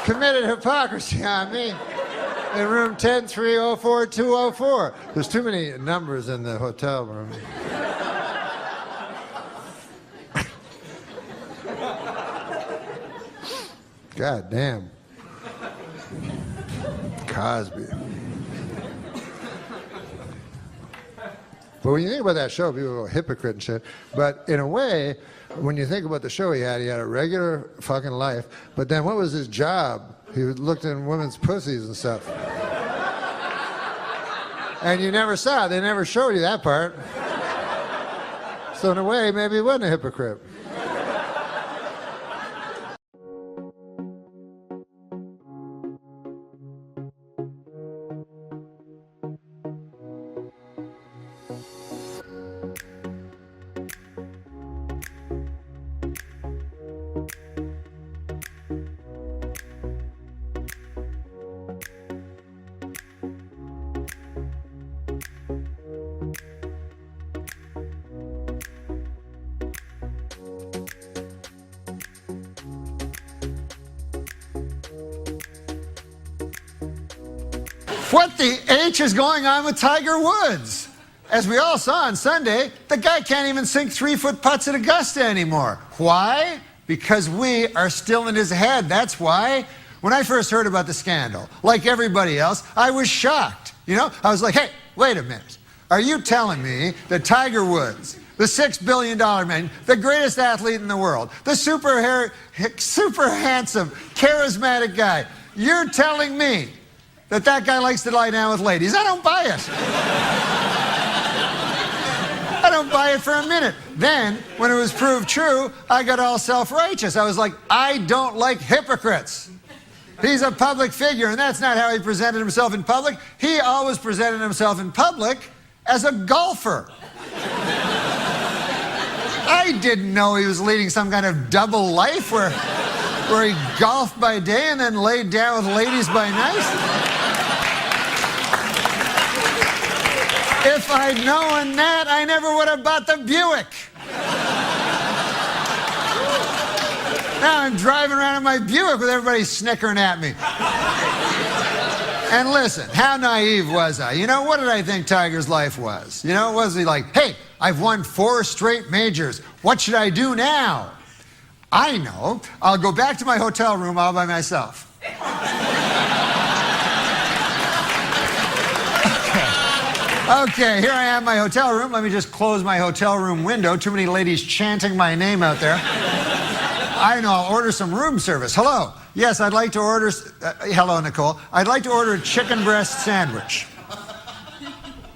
committed hypocrisy on me in room 10304-204. There's too many numbers in the hotel room. God damn. Cosby. But when you think about that show, people go hypocrite and shit. But in a way, when you think about the show he had a regular fucking life. But then what was his job? He looked in women's pussies and stuff. And you never saw it. They never showed you that part. So in a way, maybe he wasn't a hypocrite. What the H is going on with Tiger Woods? As we all saw on Sunday, the guy can't even sink 3-foot putts at Augusta anymore. Why? Because we are still in his head. That's why. When I first heard about the scandal, like everybody else, I was shocked. You know, I was like, hey, wait a minute. Are you telling me that Tiger Woods, the $6 billion man, the greatest athlete in the world, the super handsome, charismatic guy, you're telling me that guy likes to lie down with ladies? I don't buy it. I don't buy it for a minute. Then, when it was proved true, I got all self-righteous. I was like, I don't like hypocrites. He's a public figure, and that's not how he presented himself in public. He always presented himself in public as a golfer. I didn't know he was leading some kind of double life where he golfed by day and then laid down with ladies by night. If I'd known that, I never would have bought the Buick. Now I'm driving around in my Buick with everybody snickering at me. And listen, how naive was I? You know, what did I think Tiger's life was? You know, was he like, hey, I've won 4 straight majors. What should I do now? I know. I'll go back to my hotel room all by myself. Okay, here I am in my hotel room. Let me just close my hotel room window. Too many ladies chanting my name out there. I know, I'll order some room service. Hello. Yes, I'd like to order... hello, Nicole. I'd like to order a chicken breast sandwich.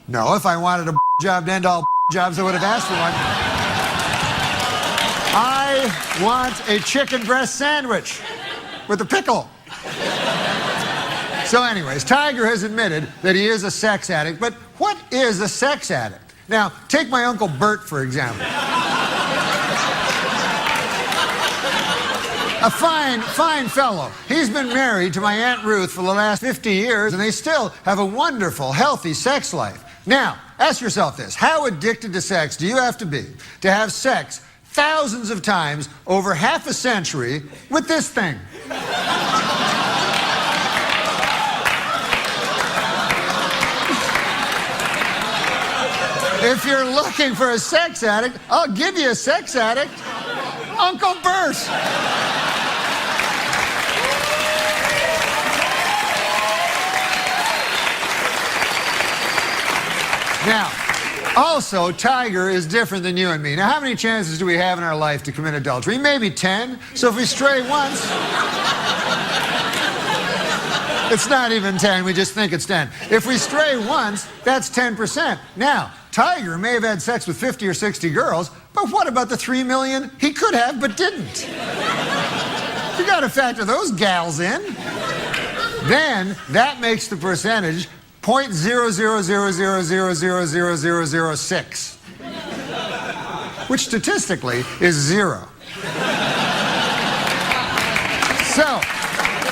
No, if I wanted a job to end all jobs, I would have asked for one. I want a chicken breast sandwich with a pickle. So anyways, Tiger has admitted that he is a sex addict, but what is a sex addict? Now, take my Uncle Bert, for example. A fine fellow. He's been married to my Aunt Ruth for the last 50 years, and they still have a wonderful, healthy sex life. Now, ask yourself this. How addicted to sex do you have to be to have sex thousands of times over half a century with this thing? If you're looking for a sex addict, I'll give you a sex addict. Uncle Bert. Now, also, Tiger is different than you and me. Now, how many chances do we have in our life to commit adultery? Maybe 10. So if we stray once... It's not even 10, we just think it's 10. If we stray once, that's 10%. Now, Tiger may have had sex with 50 or 60 girls, but what about the 3 million he could have but didn't? You gotta factor those gals in. Then, that makes the percentage 0.000000006. which statistically is 0. So,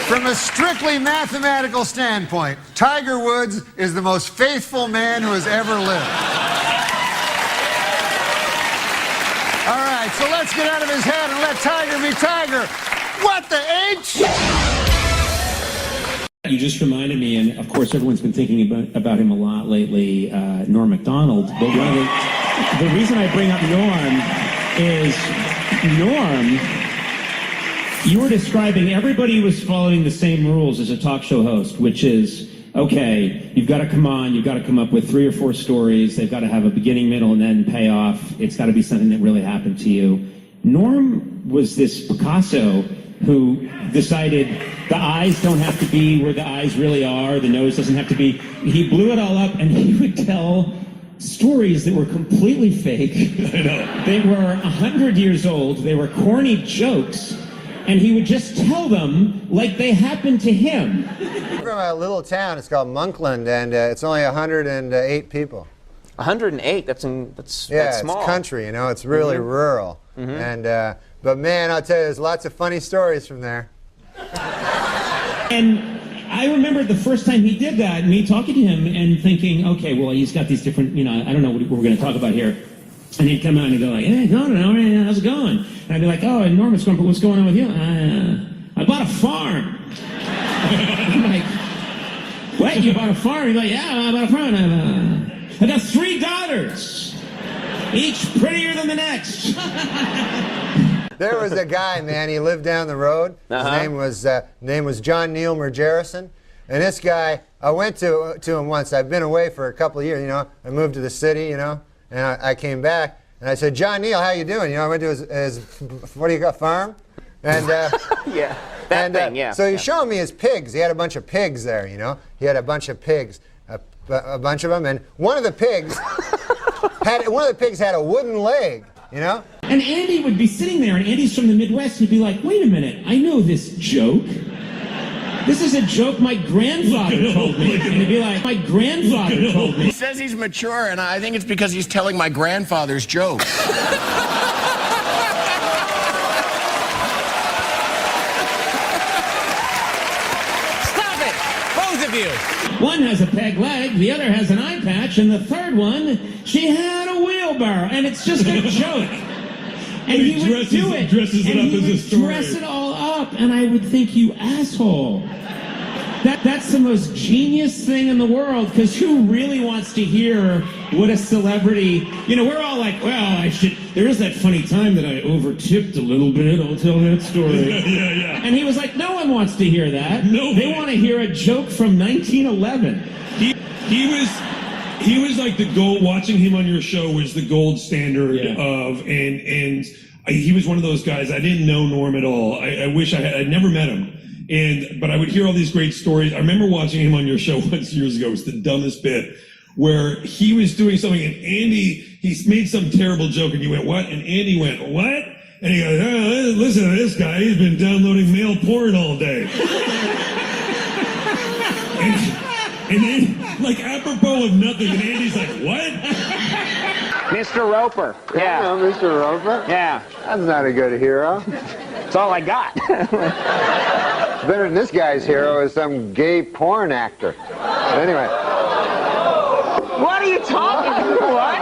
from a strictly mathematical standpoint, Tiger Woods is the most faithful man who has ever lived. All right, so let's get out of his head and let Tiger be Tiger. What the H? You just reminded me, and of course everyone's been thinking about him a lot lately, Norm MacDonald. But one of the reason I bring up Norm is Norm, you were describing everybody was following the same rules as a talk show host, which is, okay, you've got to come on, you've got to come up with 3 or 4 stories, they've got to have a beginning, middle, and end payoff. It's got to be something that really happened to you. Norm was this Picasso who decided the eyes don't have to be where the eyes really are, the nose doesn't have to be. He blew it all up, and he would tell stories that were completely fake. I know. They were 100 years old, they were corny jokes, and he would just tell them like they happened to him. I'm from a little town, it's called Monkland, and it's only 108 people. 108? That's small. It's country, you know, it's really rural. And but man, I'll tell you, there's lots of funny stories from there. And I remember the first time he did that, me talking to him and thinking, okay, well, he's got these different, you know, I don't know what we're going to talk about here. And he'd come out and he'd go like, hey, no, how's it going? And I'd be like, oh, Norm, what's going on with you? I bought a farm. I'm like, what, you bought a farm? He's like, yeah, I bought a farm. I got 3 daughters, each prettier than the next. There was a guy, man, he lived down the road. His name was John Neil Mergerison. And this guy, I went to him once. I've been away for a couple of years, you know. I moved to the city, you know, and I came back. And I said, John Neil, how you doing? You know, I went to his what do you got, farm? And yeah, so he's showing me his pigs. He had a bunch of pigs there, you know. He had a bunch of pigs, a bunch of them. And one of the pigs had a wooden leg, you know. And Andy would be sitting there, and Andy's from the Midwest. He'd be like, wait a minute, I know this joke. This is a joke my grandfather told me. And he'd be like, my grandfather told me. He says he's mature, and I think it's because he's telling my grandfather's joke. Stop it, both of you. One has a peg leg, the other has an eye patch, and the third one, she had a wheelbarrow. And it's just a joke. And he would do it, dresses it up as a story. Dress it all up, and I would think, you asshole. That's the most genius thing in the world, because who really wants to hear what a celebrity, you know, we're all like, well, there is that funny time that I over-tipped a little bit, I'll tell that story. Yeah. And he was like, no one wants to hear that. No. They want to hear a joke from 1911. He was like the gold. Watching him on your show was the gold standard of, and he was one of those guys. I didn't know Norm at all. I wish I'd never met him. But I would hear all these great stories. I remember watching him on your show once years ago. It was the dumbest bit, where he was doing something and he made some terrible joke and you went, what? And Andy went, what? And he goes, oh, listen to this guy. He's been downloading male porn all day. And then, like, apropos of nothing, and Andy's like, what? Mr. Roper. Yeah. Oh, Mr. Roper? Yeah. That's not a good hero. That's all I got. Better than this guy's hero is some gay porn actor. But anyway. What are you talking about?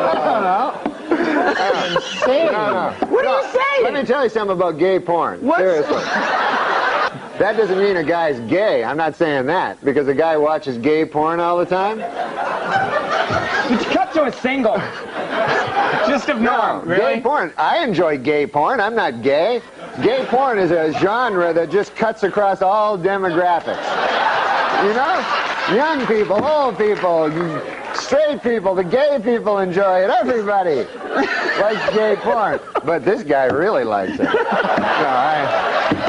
I don't know. Insane. No. What are you saying? Let me tell you something about gay porn. Seriously. That doesn't mean a guy's gay. I'm not saying that. Because a guy watches gay porn all the time. Did you cut to a single? Just of Norm, really? Gay porn. I enjoy gay porn. I'm not gay. Gay porn is a genre that just cuts across all demographics. You know? Young people, old people, straight people, the gay people enjoy it. Everybody likes gay porn. But this guy really likes it.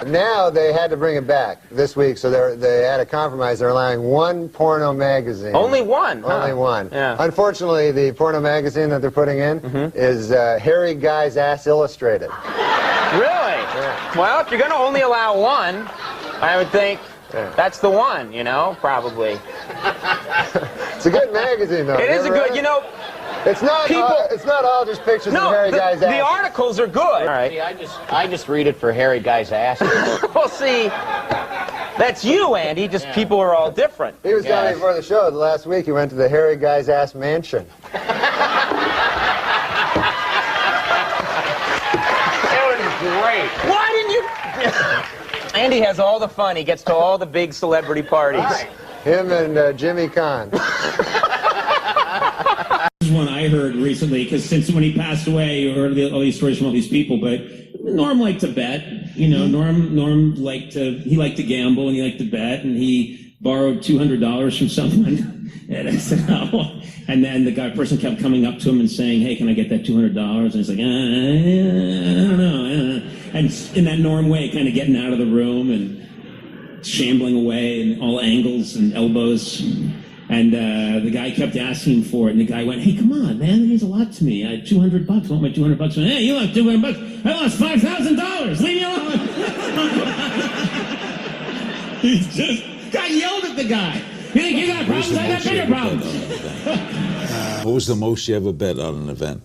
Now they had to bring it back this week, so they had a compromise. They're allowing one porno magazine. Only one? Only one. Yeah. Unfortunately, the porno magazine that they're putting in is Hairy Guy's Ass Illustrated. Really? Yeah. Well, if you're going to only allow one, I would think that's the one, you know, probably. It's a good magazine, though. It is a good, you know, It's not. People- It's not all just pictures No, of hairy guys' the asses. articles are good. All right. I just read it for hairy guys' asses. Well, see, that's you, Andy. Just people are all different. He was telling me before the show last week he went to the hairy guy's ass mansion. Great. Why didn't you? Andy has all the fun. He gets to all the big celebrity parties. Right. Him and Jimmy Kahn. This is one I heard recently, because since when he passed away, you heard all these stories from all these people, but Norm liked to bet. You know, Norm liked to gamble, and he liked to bet, and he borrowed $200 from someone at SNL. And then the person kept coming up to him and saying, "Hey, can I get that $200?" And he's like, I don't know. And in that Norm way, kind of getting out of the room and shambling away in all angles and elbows. And the guy kept asking him for it. And the guy went, "Hey, come on, man, that means a lot to me. I had $200. I want my $200. And, hey, you lost $200. I lost $5,000. Leave me alone." He just got yelled at the guy. You think you got problems? I got bigger problems. What was the most you ever bet on an event?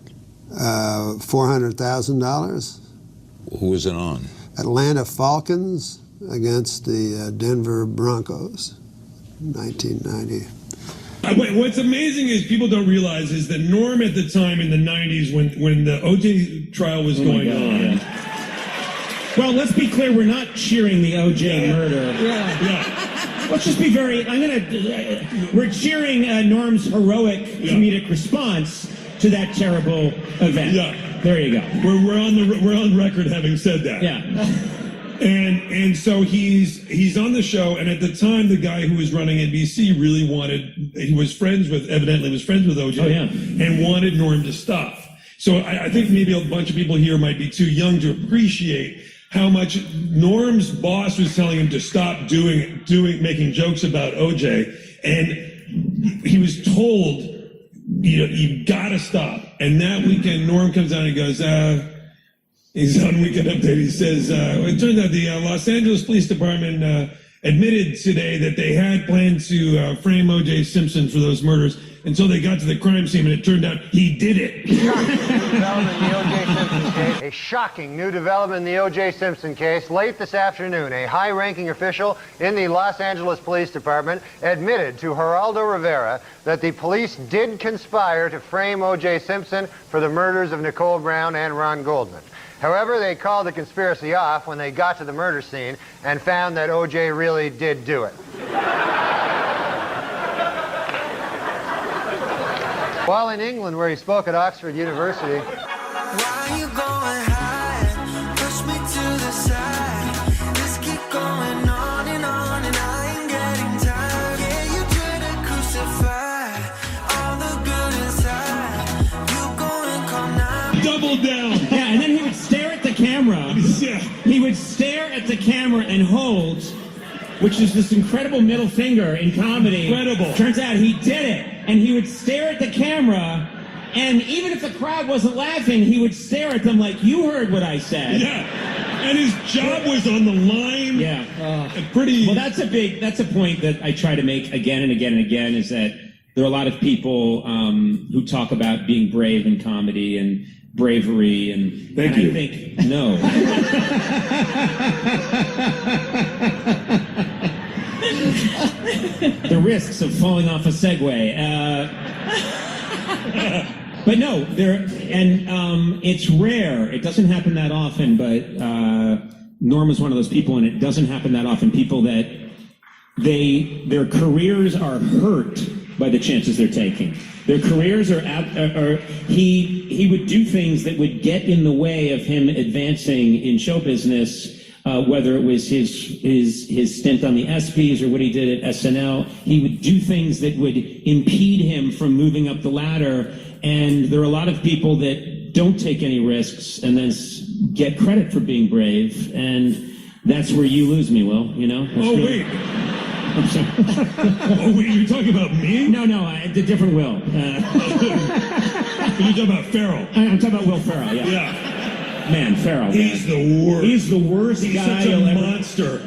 $400,000. Who was it on? Atlanta Falcons against the Denver Broncos, 1990. What's amazing is people don't realize is that Norm at the time in the 90s when the O.J. trial was going on. Yeah. Well, let's be clear, we're not cheering the O.J. murder. Yeah. Let's just be we're cheering Norm's heroic comedic response to that terrible event. Yeah. There you go. We're on record having said that. Yeah. And so he's on the show, and at the time the guy who was running NBC really evidently was friends with O.J. And wanted Norm to stop. So I think maybe a bunch of people here might be too young to appreciate how much Norm's boss was telling him to stop making jokes about O.J. And he was told, you gotta stop. And that weekend, Norm comes out and goes, he's on Weekend Update. He says, it turns out the Los Angeles Police Department admitted today that they had planned to frame O.J. Simpson for those murders until they got to the crime scene, and it turned out he did it. A shocking new development in the O.J. Simpson case. Late this afternoon, a high-ranking official in the Los Angeles Police Department admitted to Geraldo Rivera that the police did conspire to frame O.J. Simpson for the murders of Nicole Brown and Ron Goldman. However, they called the conspiracy off when they got to the murder scene and found that O.J. really did do it. While in England, where he spoke at Oxford University. Why you going high? Push me to the side. Let's keep going on and I ain't getting tired. Yeah, you try to crucify all the good inside. You go and come now. Double down. Yeah, and then he would stare at the camera. Yeah. He would stare at the camera and hold, which is this incredible middle finger in comedy. Incredible. Turns out he did it. And he would stare at the camera, and even if the crowd wasn't laughing, he would stare at them like, "You heard what I said." Yeah. And his job was on the line. Yeah. Pretty. Well, that's a point that I try to make again and again and again, is that there are a lot of people who talk about being brave in comedy and bravery, and Thank I you. think, no. The risks of falling off a Segway. But no, it's rare. It doesn't happen that often, but Norm is one of those people, and it doesn't happen that often. People that their careers are hurt by the chances they're taking. Their careers he would do things that would get in the way of him advancing in show business. Whether it was his stint on the ESPYs or what he did at SNL, he would do things that would impede him from moving up the ladder. And there are a lot of people that don't take any risks and then get credit for being brave. And that's where you lose me, Will. You know? Wait. I'm sorry. Oh, wait, you're talking about me? No, the different Will. You're talking about Ferrell. I'm talking about Will Ferrell. Yeah. Yeah. Man, Ferrell. He's the worst. He's the worst He's guy such a you'll ever... monster.